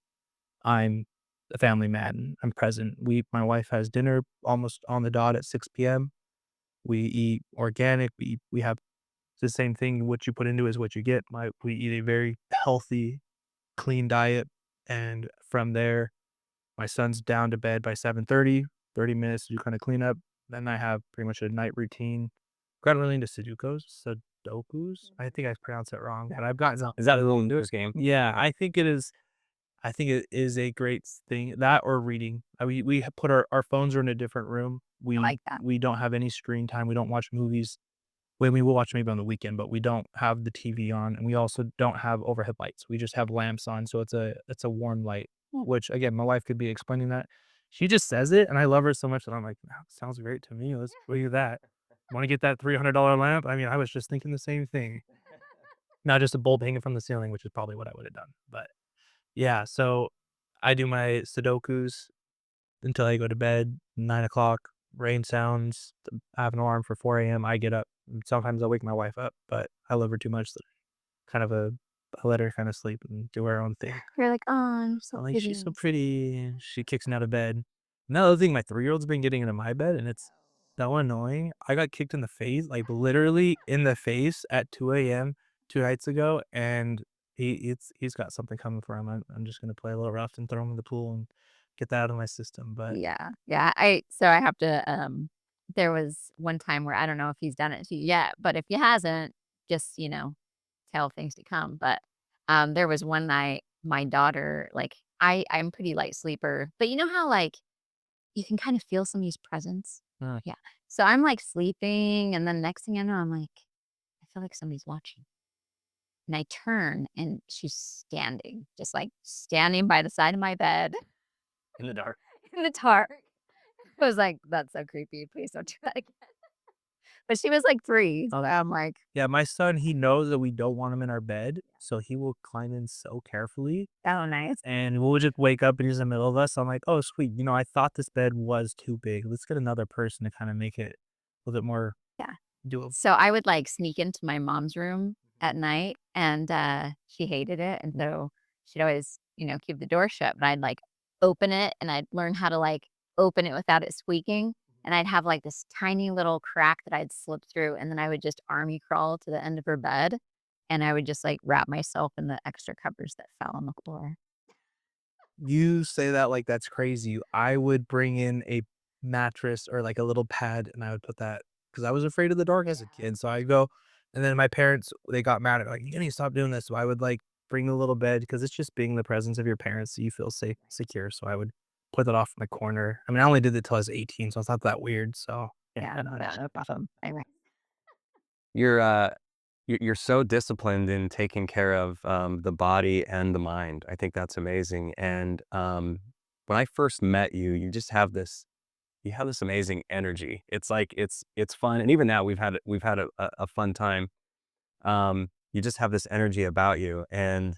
I'm a family man. I'm present. My wife has dinner almost on the dot at 6 p.m. We eat organic. We have the same thing. What you put into is what you get. We eat a very healthy, clean diet, and from there my son's down to bed by 7:30, 30 minutes to do kinda clean up. Then I have pretty much a night routine. Gotten really into Sudokus? I think I pronounced it wrong, but I've gotten some. is that a little news game? Yeah, I think it is. I think it is a great thing. That or reading. Put our phones are in a different room. I like that. We don't have any screen time. We don't watch movies. Well, we will watch maybe on the weekend, but we don't have the TV on, and we also don't have overhead lights. We just have lamps on, so it's a warm light, which again, my wife could be explaining that. She just says it, and I love her so much that I'm like, "Wow, sounds great to me. Let's do that. Want to get that $300 lamp?" I mean, I was just thinking the same thing. Not just a bulb hanging from the ceiling, which is probably what I would have done. But yeah, so I do my Sudokus until I go to bed, 9 o'clock. Rain sounds. I have an alarm for 4 a.m. I get up. Sometimes I'll wake my wife up, but I love her too much that kind of I let her kind of sleep and do her own thing. You're like, oh, I'm so I'm like, she's so pretty. pretty. She kicks me out of bed. Another thing, my 3-year-old's been getting into my bed, and it's so annoying. I got kicked in the face, like literally in the face at 2 a.m. 2 nights ago, and he's got something coming for him. I'm just gonna play a little rough and throw him in the pool and get that out of my system. But Yeah. Yeah. I have to, there was one time where I don't know if he's done it to you yet, but if he hasn't, just, tell things to come. But there was one night my daughter, like, I'm pretty light sleeper, but you know how like you can kind of feel somebody's presence? uh, Yeah. So I'm like sleeping, and then next thing I know, I'm like, I feel like somebody's watching. And I turn and she's standing, just like standing by the side of my bed In the dark. in the dark. I was like, that's so creepy. Please don't do that again. But she was like 3, so I'm like, Yeah, my son, he knows that we don't want him in our bed, so he will climb in so carefully, "Oh, nice." and we'll just wake up and he's in the middle of us. I'm like, "Oh, sweet. I thought this bed was too big. Let's get another person to kinda make it a little bit more Yeah. doable." So I would, like, sneak into my mom's room at night, and, she hated it, and so she'd always, keep the door shut, but I'd, like, open it, and I'd learn how to, like, open it without it squeaking, and I'd have, like, this tiny little crack that I'd slip through, and then I would just army crawl to the end of her bed, and I would just, like, wrap myself in the extra covers that fell on the floor. You say that like that's crazy. I would bring in a mattress or like a little pad and I would put that because I was afraid of the dark as a kid. So I go, and then my parents, they got mad at me, like, you need to stop doing this. So I would like bring the little bed because it's just being in the presence of your parents. So you feel safe, secure. So I would put that off in the corner. I mean, I only did it till I was 18. So it's not that weird. So yeah. Yeah, that's awesome. Anyway. You're you're so disciplined in taking care of the body and the mind. I think that's amazing. And when I first met you, you have this amazing energy. It's like it's fun, and even now we've had a fun time. You just have this energy about you, and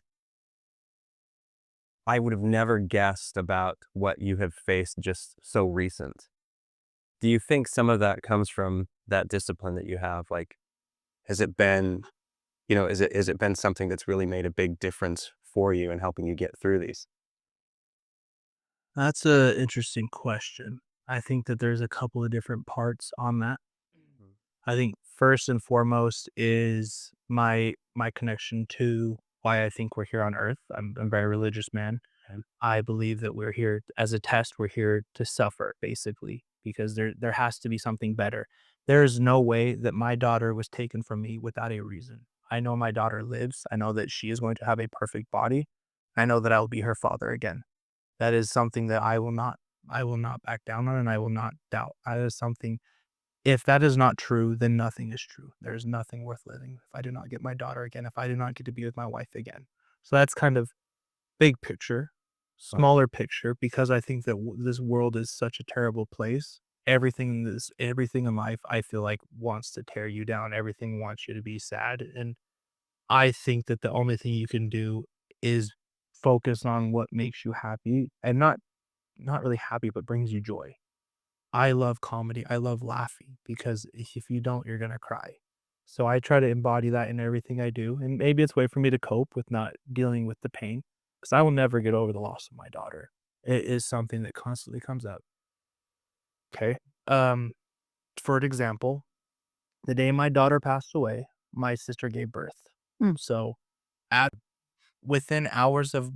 I would have never guessed about what you have faced just so recent. Do you think some of that comes from that discipline that you have? Like, has it been, is it been something that's really made a big difference for you in helping you get through these? That's a interesting question. I think that there's a couple of different parts on that. I think first and foremost is my connection to why I think we're here on Earth. I'm a very religious man. Okay. I believe that we're here as a test. We're here to suffer, basically, because there has to be something better. There is no way that my daughter was taken from me without a reason. I know my daughter lives. I know that she is going to have a perfect body. I know that I will be her father again. That is something that I will not back down on and I will not doubt. That is something, if that is not true, then nothing is true. There's nothing worth living if I do not get my daughter again, if I do not get to be with my wife again. So that's kind of big picture, Wow. smaller picture, because I think that this world is such a terrible place. Everything in life, I feel like wants to tear you down. Everything wants you to be sad. And I think that the only thing you can do is focus on what makes you happy and not really happy, but brings you joy. I love comedy. I love laughing because if you don't, you're gonna cry. So I try to embody that in everything I do, and maybe it's a way for me to cope with not dealing with the pain, because I will never get over the loss of my daughter. It is something that constantly comes up. Okay. Um, for an example, the day my daughter passed away, my sister gave birth. Mm. So at within hours of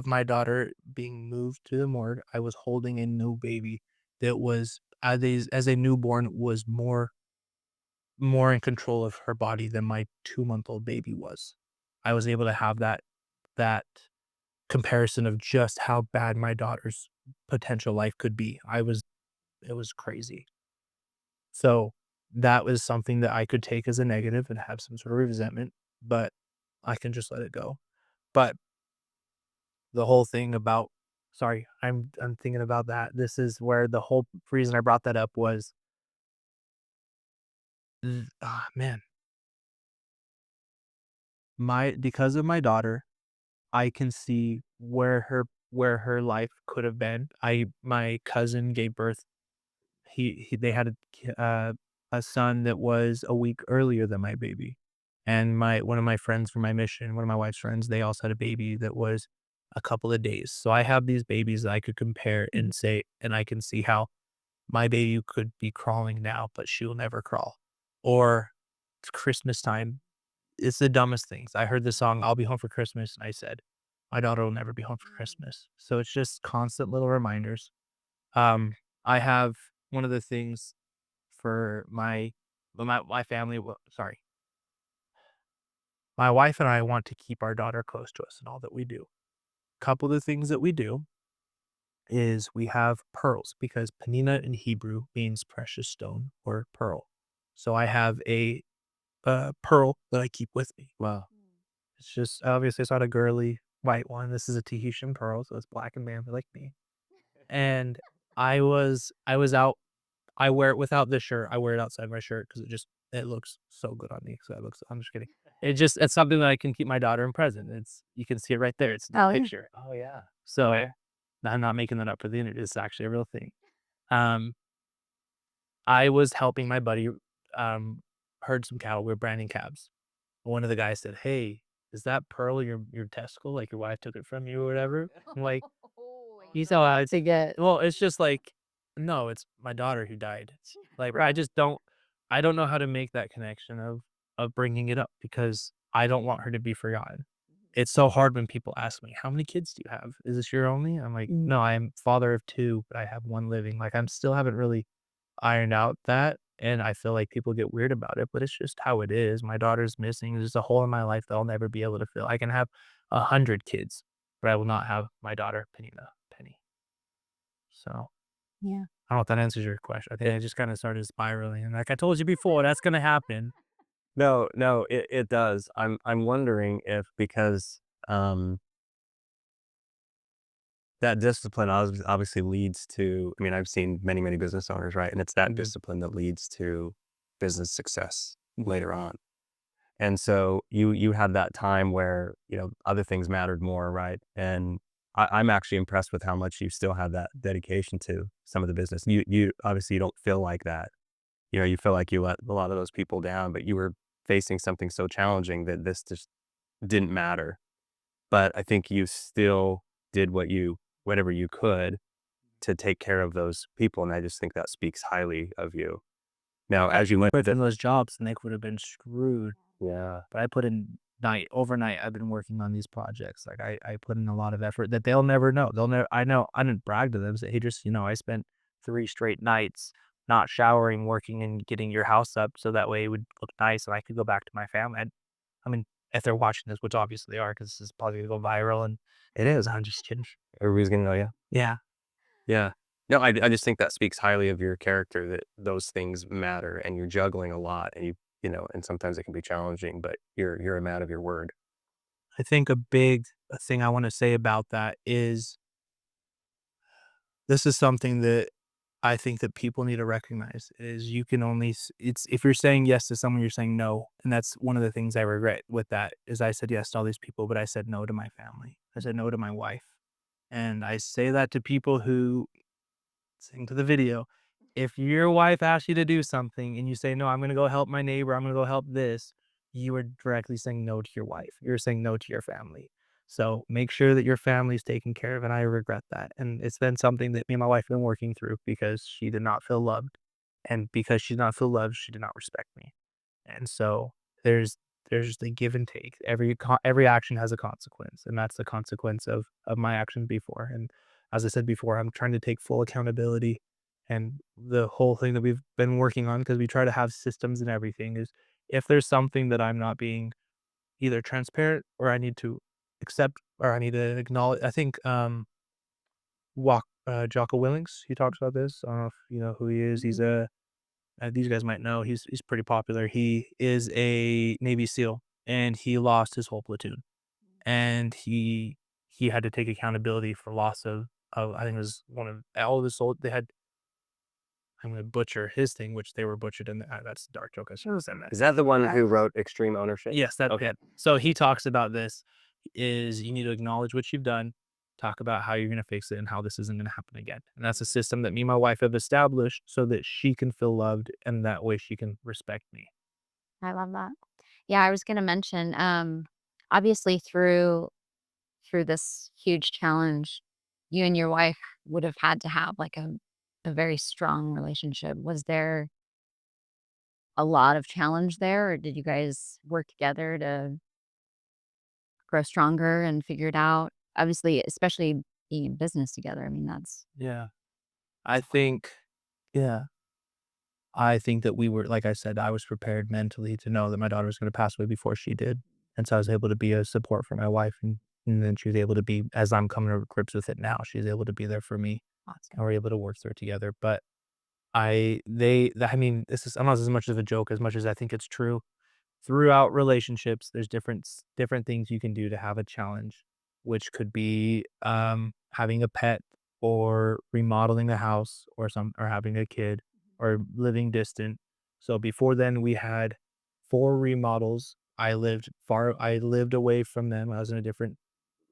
my daughter being moved to the morgue, I was holding a new baby that was as a newborn was more in control of her body than my 2-month-old baby was. I was able to have that comparison of just how bad my daughter's potential life could be. It was crazy. So, that was something that I could take as a negative and have some sort of resentment, but I can just let it go. But the whole thing about sorry, I'm thinking about that. This is where the whole reason I brought that up was, man, my because of my daughter, I can see where her life could have been. My cousin gave birth. He they had a son that was a week earlier than my baby, and my one of my friends from my mission, one of my wife's friends, they also had a baby that was a couple of days. So I have these babies that I could compare and say, and I can see how my baby could be crawling now, but she will never crawl. Or it's Christmas time. It's the dumbest things. I heard the song "I'll Be Home for Christmas," and I said, "My daughter will never be home for Christmas." So it's just constant little reminders. I have one of the things for my family. Sorry, my wife and I want to keep our daughter close to us in all that we do. Couple of the things that we do is we have pearls because Peninnah in Hebrew means precious stone or pearl. So I have a pearl that I keep with me. Wow. It's just obviously it's not a girly white one. This is a Tahitian pearl, so it's black and manly like me. And I was out. I wear it without this shirt. I wear it outside my shirt because it looks so good on me. So it looks. I'm just kidding. It's something that I can keep my daughter in present. You can see it right there. It's the Oh, yeah. picture. Oh yeah. So I'm not making that up for the internet. It's actually a real thing. Um, I was helping my buddy herd some cattle. We were branding calves. One of the guys said, "Hey, is that pearl your testicle? Like your wife took it from you or whatever?" I'm like, You so out to get. well, it's just like, no, it's my daughter who died. Like, I don't know how to make that connection of bringing it up because I don't want her to be forgotten. It's so hard when people ask me, "How many kids do you have? Is this your only?" I'm like, "No, I'm father of 2, but I have 1 living." Like, I'm still haven't really ironed out that, and I feel like people get weird about it, but it's just how it is. My daughter's missing. There's a hole in my life that I'll never be able to fill. I can have 100 kids, but I will not have my daughter, Peninnah, Penny. So Yeah. I don't know if that answers your question. I think I just kinda started spiraling, and like I told you before, that's gonna happen. No, no, it does. I'm wondering if because, that discipline obviously leads to I mean, I've seen many, many business owners, right? And it's that Mhm. discipline that leads to business success later on. And so you had that time where, other things mattered more, right? And I'm actually impressed with how much you still have that dedication to some of the business. You obviously you don't feel like that. You feel like you let a lot of those people down, but you were facing something so challenging that this just didn't matter. But I think you still did whatever you could to take care of those people, and I just think that speaks highly of you. Now, I as you went quit from those jobs and they would have been screwed, yeah. but I put in overnight, I've been working on these projects. Like I put in a lot of effort that they'll never know. They'll never I know I didn't brag to them, say, "Hey, just, I spent 3 straight nights not showering, working and getting your house up so that way it would look nice and I could go back to my family." I mean, if they're watching this, which obviously they are, because this is probably gonna go viral, and it is. I'm just kidding. Everybody's gonna know you. Yeah. Yeah. No, I just think that speaks highly of your character that those things matter and you're juggling a lot and and sometimes it can be challenging, but you're a man of your word. I think a big thing I wanna say about that is this is something that I think that people need to recognize is you can only it's if you're saying yes to someone, you're saying no, and that's one of the things I regret with that is I said yes to all these people, but I said no to my family. I said no to my wife, and I say that to people who sing to the video. If your wife asks you to do something and you say, "No, I'm gonna go help my neighbor, I'm gonna go help this," you are directly saying no to your wife. You're saying no to your family. So make sure that your family's taken care of, and I regret that. And it's been something that me and my wife have been working through because she did not feel loved. And because she did not feel loved, she did not respect me. And so there's there's the give and take. Every action has a consequence, and that's the consequence of my actions before. And as I said before, I'm trying to take full accountability. And the whole thing that we've been working on, because we try to have systems and everything, is if there's something that I'm not being either transparent or I need to accept or I need to acknowledge. I think Jocko Willings, he talks about this. I don't know if you know who he is. He's Mhm. a these guys might know, he's pretty popular. He is a Navy SEAL, and he lost his whole platoon, and he had to take accountability for loss of I think it was one of all of his sold they had I'm gonna butcher his thing, which they were butchered in that's a dark joke, I should have said that. Is that the one Right. who wrote Extreme Ownership? Yes, that's Okay. it. So he talks about this, is you need to acknowledge what you've done, talk about how you're gonna fix it and how this isn't gonna happen again, and that's a system that me and my wife have established so that she can feel loved, and that way she can respect me. I love that. Yeah, I was gonna mention, obviously through this huge challenge, you and your wife would have had to have like a very strong relationship. Was there a lot of challenge there, or did you guys work together to grow stronger and figure it out? Obviously, especially being in business together. I mean, that's Yeah. I think yeah. I think that we were like I said, I was prepared mentally to know that my daughter was gonna pass away before she did, and so I was able to be a support for my wife, and then she was able to be as I'm coming to grips with it now, she's able to be there for me, and awesome. we're able to work through it together, but I mean, this is I don't know if this is as much of a joke as much as I think it's true. Throughout relationships, there's different things you can do to have a challenge, which could be, having a pet or remodeling a house or having a kid. or living distant. So before then, we had 4 remodels. I lived away from them. I was in a different,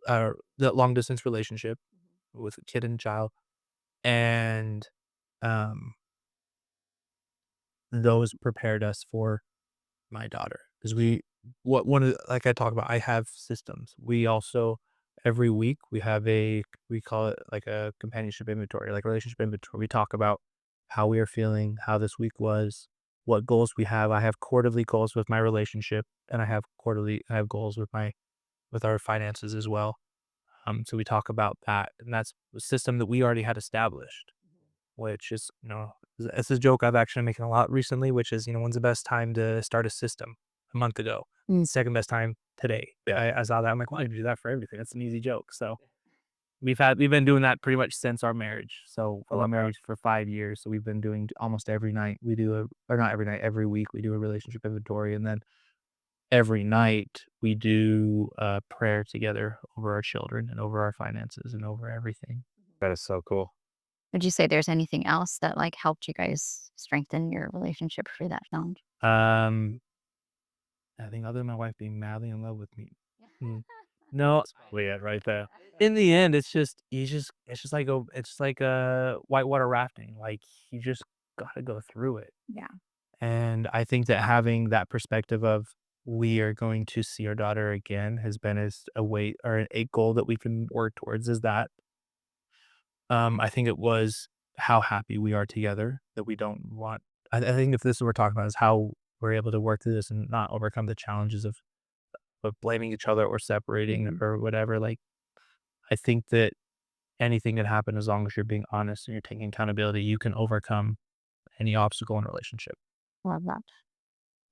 the long distance relationship with a kid and child, and, um, those prepared us for my daughter, 'cause what one of the like I talked about, I have systems. We also every week, we call it like a companionship inventory, like relationship inventory. We talk about how we are feeling, how this week was, what goals we have. I have quarterly goals with my relationship, and I have goals with our finances as well. So we talk about that, and that's a system that we already had established, which is, it's a joke I've actually making a lot recently, which is, when's the best time to start a system? A month ago. Mm. Second best time today. I saw that. I'm like, why do you do that for everything? That's an easy joke. So we've been doing that pretty much since our marriage. So I we're love that. married for 5 years. So we've been doing almost every night. Or not every night, every week we do a relationship inventory. And then every night we do a prayer together over our children and over our finances and over everything. That is so cool. Would you say there's anything else that, like, helped you guys strengthen your relationship through that challenge? Um, I think other than my wife being madly in love with me. Mm. No, That's probably it right there. in the end, it's just like a whitewater rafting. Like you just gotta go through it. Yeah. And I think that having that perspective of we are going to see our daughter again has been as a weight or a goal that we can work towards is that. I think it was how happy we are together that we don't want. I think if this is what we're talking about is how we're able to work through this and not overcome the challenges of blaming each other or separating Mhm. or whatever. Like I think that anything can happen as long as you're being honest and you're taking accountability. You can overcome any obstacle in a relationship. Love that.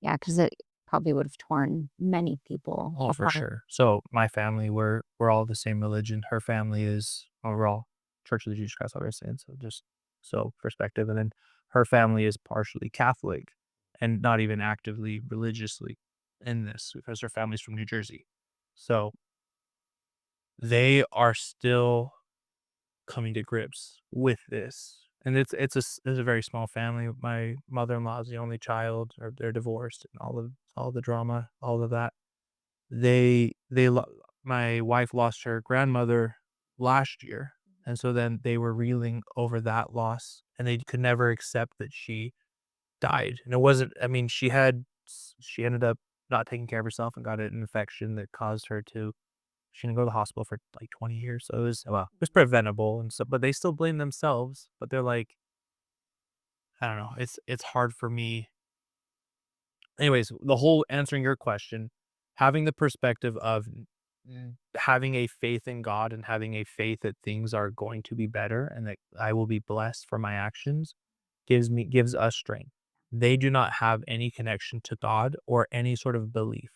Yeah, because it probably would have torn many people Oh, for apart. sure. So my family, we're all the same religion. Her family is we're all Church of the Jesus Christ, obviously. And so just so perspective. And then her family is partially Catholic and not even actively religiously in this because her family's from New Jersey. So they are still coming to grips with this. And it's a very small family. My mother-in-law is the only child, or they're divorced, and all the drama, all of that. They lo My wife lost her grandmother last year, and so then they were reeling over that loss, and they could never accept that she died, and it wasn't I mean, she ended up not taking care of herself and got an infection that caused her to she didn't go to the hospital for, like, 20 years, so it was preventable and so but they still blame themselves, but they're like I don't know, it's hard for me. Anyways, the whole answering your question, having the perspective of having a faith in God and having a faith that things are going to be better and that I will be blessed for my actions gives us strength. They do not have any connection to God or any sort of belief.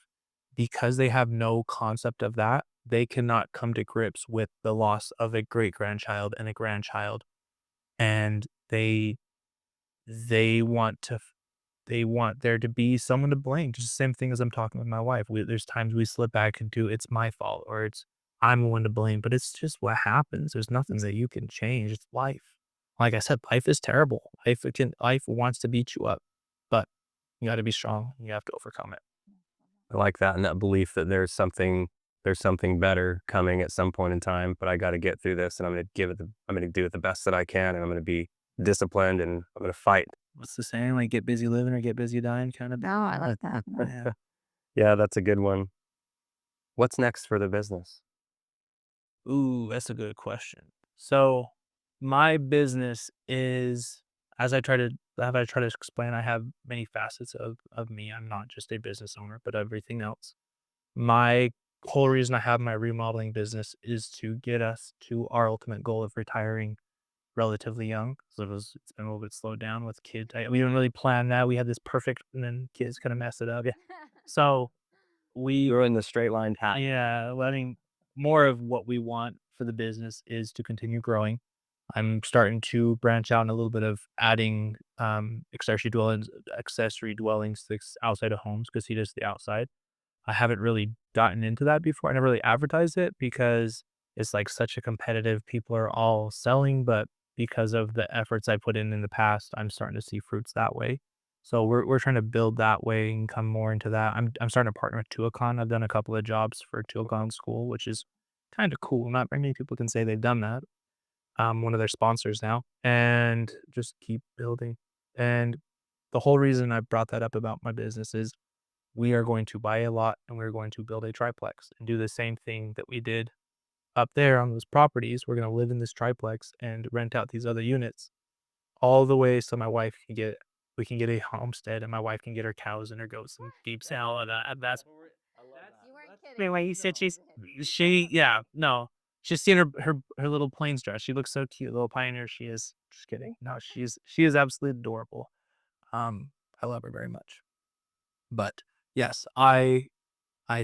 Because they have no concept of that, they cannot come to grips with the loss of a great grandchild and a grandchild. And they want to they want there to be someone to blame, just the same thing as I'm talking with my wife. There's times we slip back into it's my fault or it's I'm the one to blame, but it's just what happens. There's nothing that you can change. It's life. Like I said, life is terrible. Life wants to beat you up, but you got to be strong. You have to overcome it. I like that and that belief that there's something better coming at some point in time, but I got to get through this and I'm going to do it the best that I can and I'm going to be disciplined and I'm going to fight. What's the saying? Like get busy living or get busy dying, kind of. No, I like that. Yeah. Yeah. Yeah, that's a good one. What's next for the business? Ooh, that's a good question. So, my business is as I try to explain, I have many facets of me. I'm not just a business owner, but everything else. My whole reason I have my remodeling business is to get us to our ultimate goal of retiring relatively young. So it's been a little bit slowed down with kids. We didn't really plan that. We had this perfect, and then kids kind of mess it up. Yeah. So we You're in the straight line path. yeah, well, I mean, more of what we want for the business is to continue growing. I'm starting to branch out in a little bit of adding accessory dwellings that's outside of homes because he does the outside. I haven't really gotten into that before. I never really advertised it because it's like such a competitive. People are all selling, but because of the efforts I put in the past, I'm starting to see fruits that way. So we're trying to build that way and come more into that. I'm starting to partner with Tuacon. I've done a couple of jobs for Tuacon School, which is kind of cool. Not very many people can say they've done that. One of their sponsors now, and just keep building. And the whole reason I brought that up about my business is we are going to buy a lot and we're going to build a triplex and do the same thing that we did up there on those properties. We're going to live in this triplex and rent out these other units all the way so my wife can get we can get a homestead and my wife can get her cows and her goats and keep salad. That's You weren't I mean, kidding when when you you said said she's the hippies. she yeah, no. She's seen her little plains dress. She looks so cute, little pioneer she is. Just kidding. No, she is absolutely adorable. I love her very much. But yes, I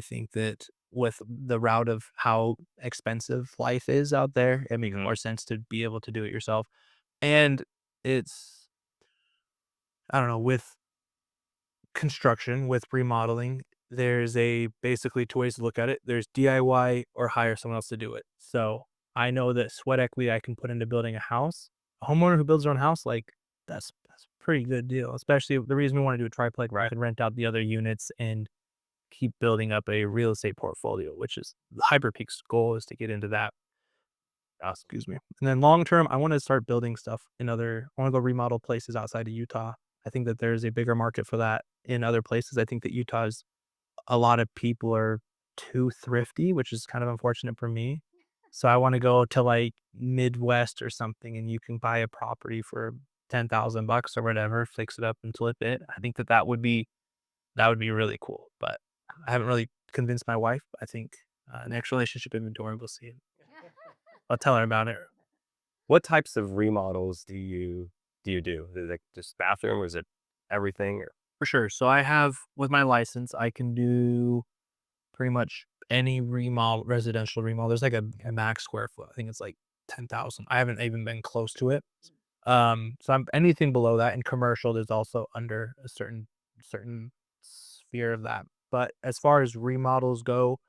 think that with the route of how expensive life is out there, it makes more sense to be able to do it yourself. And it's I don't know, with construction, with remodeling, there's a basically two ways to look at it. There's DIY or hire someone else to do it. So I know that sweat equity I can put into building a house. A homeowner who builds their own house, like that's a pretty good deal. Especially the reason we want to do a triplex, we Right. can rent out the other units and keep building up a real estate portfolio, which is HyperPeak's goal is to get into that. Excuse me. And then long term, I want to start building stuff in other. I want to go remodel places outside of Utah. I think that there's a bigger market for that in other places. I think that Utah's a lot of people are too thrifty, which is kind of unfortunate for me. So I want to go to like Midwest or something, and you can buy a property for $10,000 or whatever, fix it up and flip it. I think that that would be really cool. But I haven't really convinced my wife. I think next relationship inventory, we'll see. I'll tell her about it. What types of remodels do you do? Is it like just bathroom or is it everything? Or For sure. So I have with my license, I can do pretty much any remodel, residential remodel. There's like a max square foot. I think it's like 10,000. I haven't even been close to it. So I'm anything below that. And commercial, there's also under a certain sphere of that. But as far as remodels go,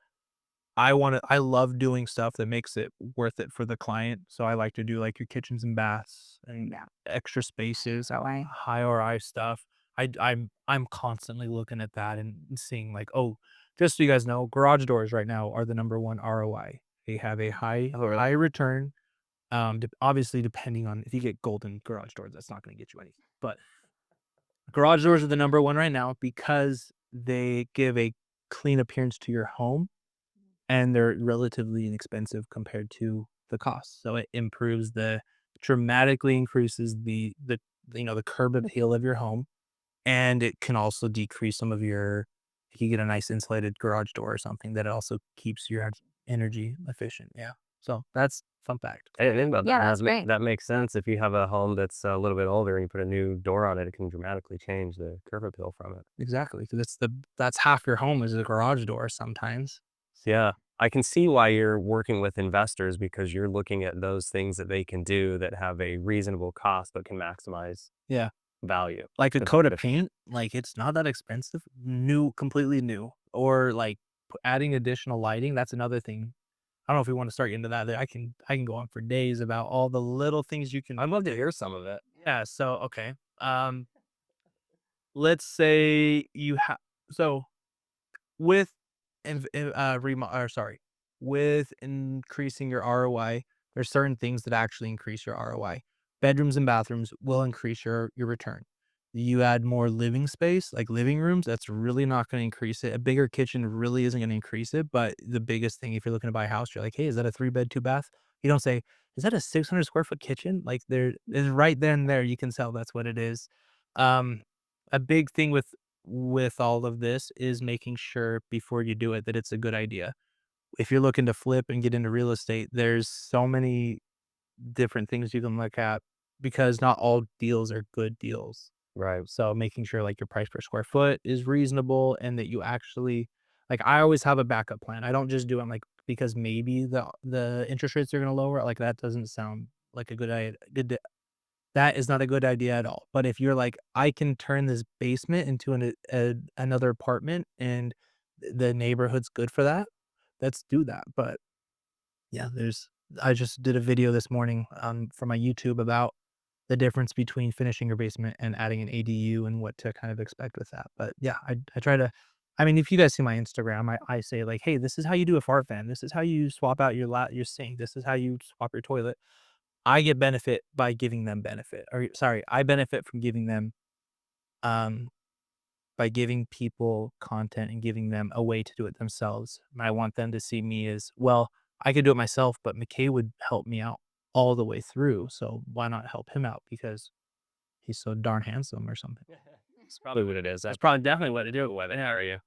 I love doing stuff that makes it worth it for the client. So I like to do like your kitchens and baths and Yeah. extra spaces, Right. high ROI stuff. I'm constantly looking at that and seeing like, oh, just so you guys know, garage doors right now are the number one ROI. They have a oh, really? high return. Obviously, depending on if you get golden garage doors, that's not going to get you anything. But garage doors are the number one right now because they give a clean appearance to your home and they're relatively inexpensive compared to the cost. So it improves the dramatically increases the the curb appeal of your home, and it can also decrease some of your if you get a nice insulated garage door or something that also keeps your energy efficient. Yeah. So that's fun fact. I didn't think about Yeah, that. that's great. That makes sense. If you have a home that's a little bit older and you put a new door on it, it can dramatically change the curb appeal from it. Exactly. Because that's half your home is a garage door sometimes. So, yeah, I can see why you're working with investors because you're looking at those things that they can do that have a reasonable cost but can maximize Yeah. value. Like a But coat of paint, like, it's not that expensive, new completely new, or, like, adding additional lighting, that's another thing. I don't know if we wanna start into that, I can go on for days about all the little things you can I'd love to hear some of it. yeah, so, okay, let's say you have so with with increasing your ROI, there's certain things that actually increase your ROI. Bedrooms and bathrooms will increase your return. You add more living space, like living rooms, that's really not going to increase it. A bigger kitchen really isn't going to increase it. But the biggest thing, if you're looking to buy a house, you're like, hey, is that a 3 bed, 2 bath? You don't say, is that a 600 square foot kitchen? Like there is right then there, you can tell that's what it is. Um, a big thing with all of this is making sure before you do it that it's a good idea. If you're looking to flip and get into real estate, there's so many different things you can look at because not all deals are good deals. Right. So making sure like your price per square foot is reasonable and that you actually like I always have a backup plan. I don't just do it like because maybe the interest rates are going to lower. Like that doesn't sound like a good idea. That is not a good idea at all. But if you're like, I can turn this basement into another apartment and the neighborhood's good for that, let's do that. But yeah, there's I just did a video this morning for my YouTube about the difference between finishing your basement and adding an ADU and what to kind of expect with that. But yeah, I try to. I mean, if you guys see my Instagram, I say like, hey, this is how you do a fart fan. This is how you swap out your sink. This is how you swap your toilet. I get benefit by giving them benefit. Or sorry, I benefit from giving them um by giving people content and giving them a way to do it themselves. And I want them to see me as, well, I could do it myself, but McKay would help me out all the way through. So why not help him out because he's so darn handsome or something. That's probably what it is. That's probably definitely what to do with it. How are you?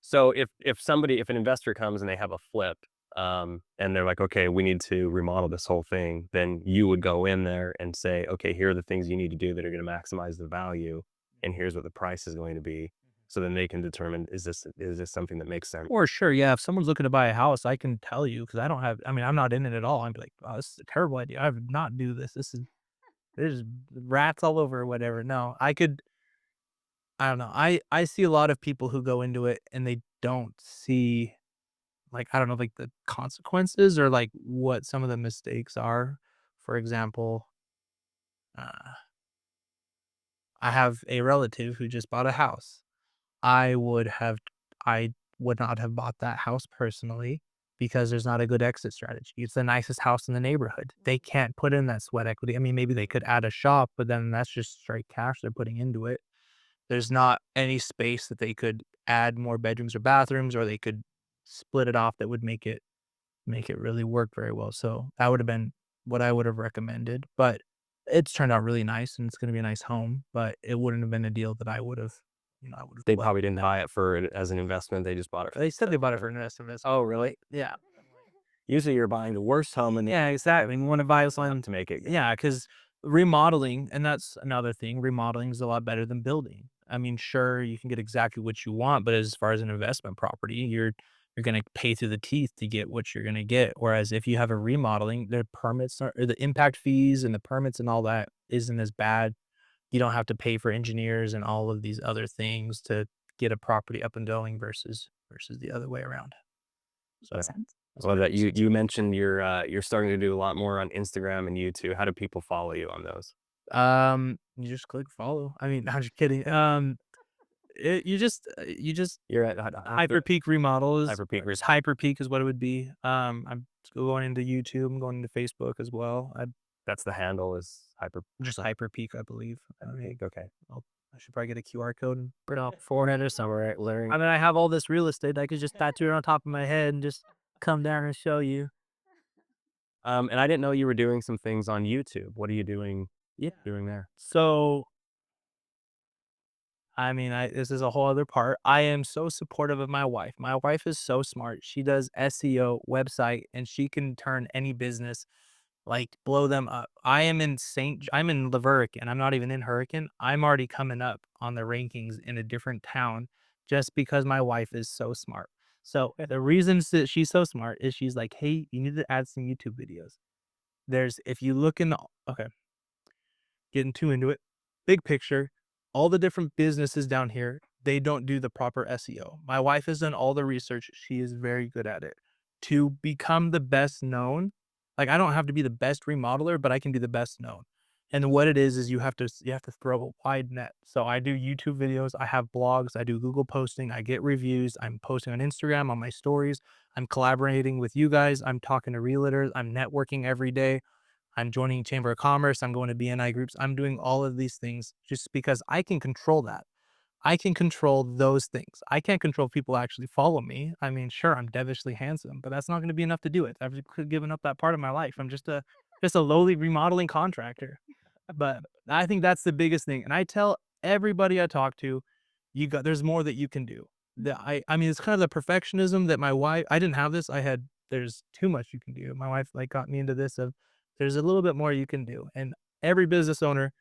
So if an investor comes and they have a flip, and they're like, okay, we need to remodel this whole thing, then you would go in there and say, okay, here are the things you need to do that are going to maximize the value, and here's what the price is going to be. So then they can determine, is this something that makes sense? For sure, yeah. If someone's looking to buy a house, I can tell you because I don't have. I mean, I'm not in it at all. I'd be like, "Oh, this is a terrible idea. I would not do this. This is there's rats all over or whatever." No, I could. I don't know. I see a lot of people who go into it and they don't see, like, I don't know, like, the consequences or, like, what some of the mistakes are. For example, uh, I have a relative who just bought a house. I would have I would not have bought that house personally because there's not a good exit strategy. It's the nicest house in the neighborhood. They can't put in that sweat equity. I mean, maybe they could add a shop, but then that's just straight cash they're putting into it. There's not any space that they could add more bedrooms or bathrooms, or they could split it off that would make it really work very well. So that would have been what I would have recommended. But it's turned out really nice and it's gonna be a nice home, but it wouldn't have been a deal that I would have, I would have They left. probably didn't buy it for it as an investment. They just bought it. They said they bought it for an investment. Oh, really? Yeah. Usually you're buying the worst home in the Yeah, exactly. You want to buy them something. to make it. Yeah, because remodeling, and that's another thing, remodeling is a lot better than building. I mean, sure, you can get exactly what you want, but as far as an investment property, you're gonna pay through the teeth to get what you're gonna get. Whereas if you have a remodeling, the permits are, or the impact fees and the permits and all that isn't as bad. You don't have to pay for engineers and all of these other things to get a property up and going versus the other way around. So Makes sense. that's Well, my that 2 you cents. mentioned you're starting to do a lot more on Instagram and YouTube. How do people follow you on those? You just click follow. I mean, I'm just kidding. You just You're at HyperPeak Remodel is HyperPeak just HyperPeak is what it would be. I'm going into YouTube. I'm going into Facebook as well. I That's the handle is just HyperPeak, I believe. I mean, HyperPeak. Okay. I should probably get a QR code and print off forehead or somewhere. Learning. I mean, I have all this real estate. I could just tattoo it on top of my head and just come down and show you. And I didn't know you were doing some things on YouTube. What are you doing Yeah. doing there? So I mean, this is a whole other part. I am so supportive of my wife. My wife is so smart. She does SEO, website, and she can turn any business, like, blow them up. I'm in Laverick, and I'm not even in Hurricane. I'm already coming up on the rankings in a different town just because my wife is so smart. So the reasons that she's so smart is she's like, hey, you need to add some YouTube videos. If you look in the, okay, getting too into it. Big picture, all the different businesses down here, they don't do the proper SEO. My wife has done all the research. She is very good at it. To become the best known, like, I don't have to be the best remodeler, but I can be the best known. And what it is you have to throw a wide net. So I do YouTube videos, I have blogs, I do Google posting, I get reviews, I'm posting on Instagram on my stories, I'm collaborating with you guys, I'm talking to realtors, I'm networking every day. I'm joining Chamber of Commerce. I'm going to BNI groups. I'm doing all of these things just because I can control that. I can control those things. I can't control if people actually follow me. I mean, sure, I'm devilishly handsome, but that's not going to be enough to do it. I've given up that part of my life. I'm just a lowly remodeling contractor. But I think that's the biggest thing. And I tell everybody I talk to, there's more that you can do. I mean, it's kind of the perfectionism that my wife, I didn't have this. There's too much you can do. My wife, like, got me into this of, there's a little bit more you can do. And every business owner,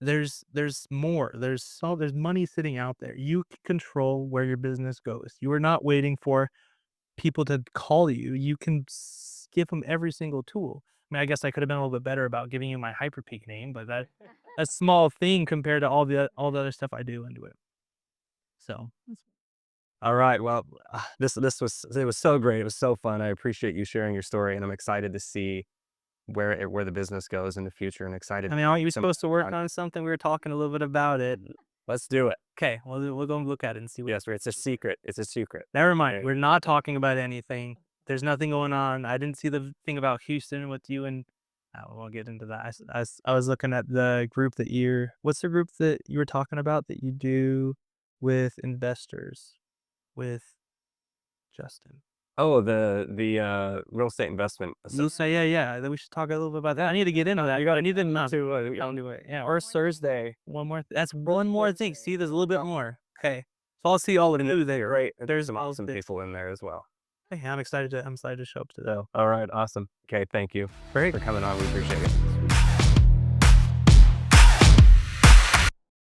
there's more. There's money sitting out there. You can control where your business goes. You are not waiting for people to call you. You can give them every single tool. I mean, I guess I could have been a little bit better about giving you my HyperPeak name, but that's small thing compared to all the other stuff I do into it. So All right. Well, it was so great. It was so fun. I appreciate you sharing your story, and I'm excited to see where the business goes in the future, and excited. I mean, aren't you Some supposed to work on something? We were talking a little bit about it. Let's do it. Okay, well, we'll go look at it and see what. Yes, it's a secret. It's a secret. Never mind. Yeah. We're not talking about anything. There's nothing going on. I didn't see the thing about Houston with you and. I won't get into that. I was looking at the group that you're. What's the group that you were talking about that you do with investors with Justin? Oh, the real estate investment. So say yeah. Then we should talk a little bit about that. I need to get into that. I need to not to. I'll do it. Yeah, or Thursday. One more. That's one more thing. See, there's a little bit more. Okay, so I'll see all of you there. Right. There's Some awesome people in there as well. Hey, I'm excited to show up to that. So, all right, awesome. Okay, thank you Great. for coming on. We appreciate it.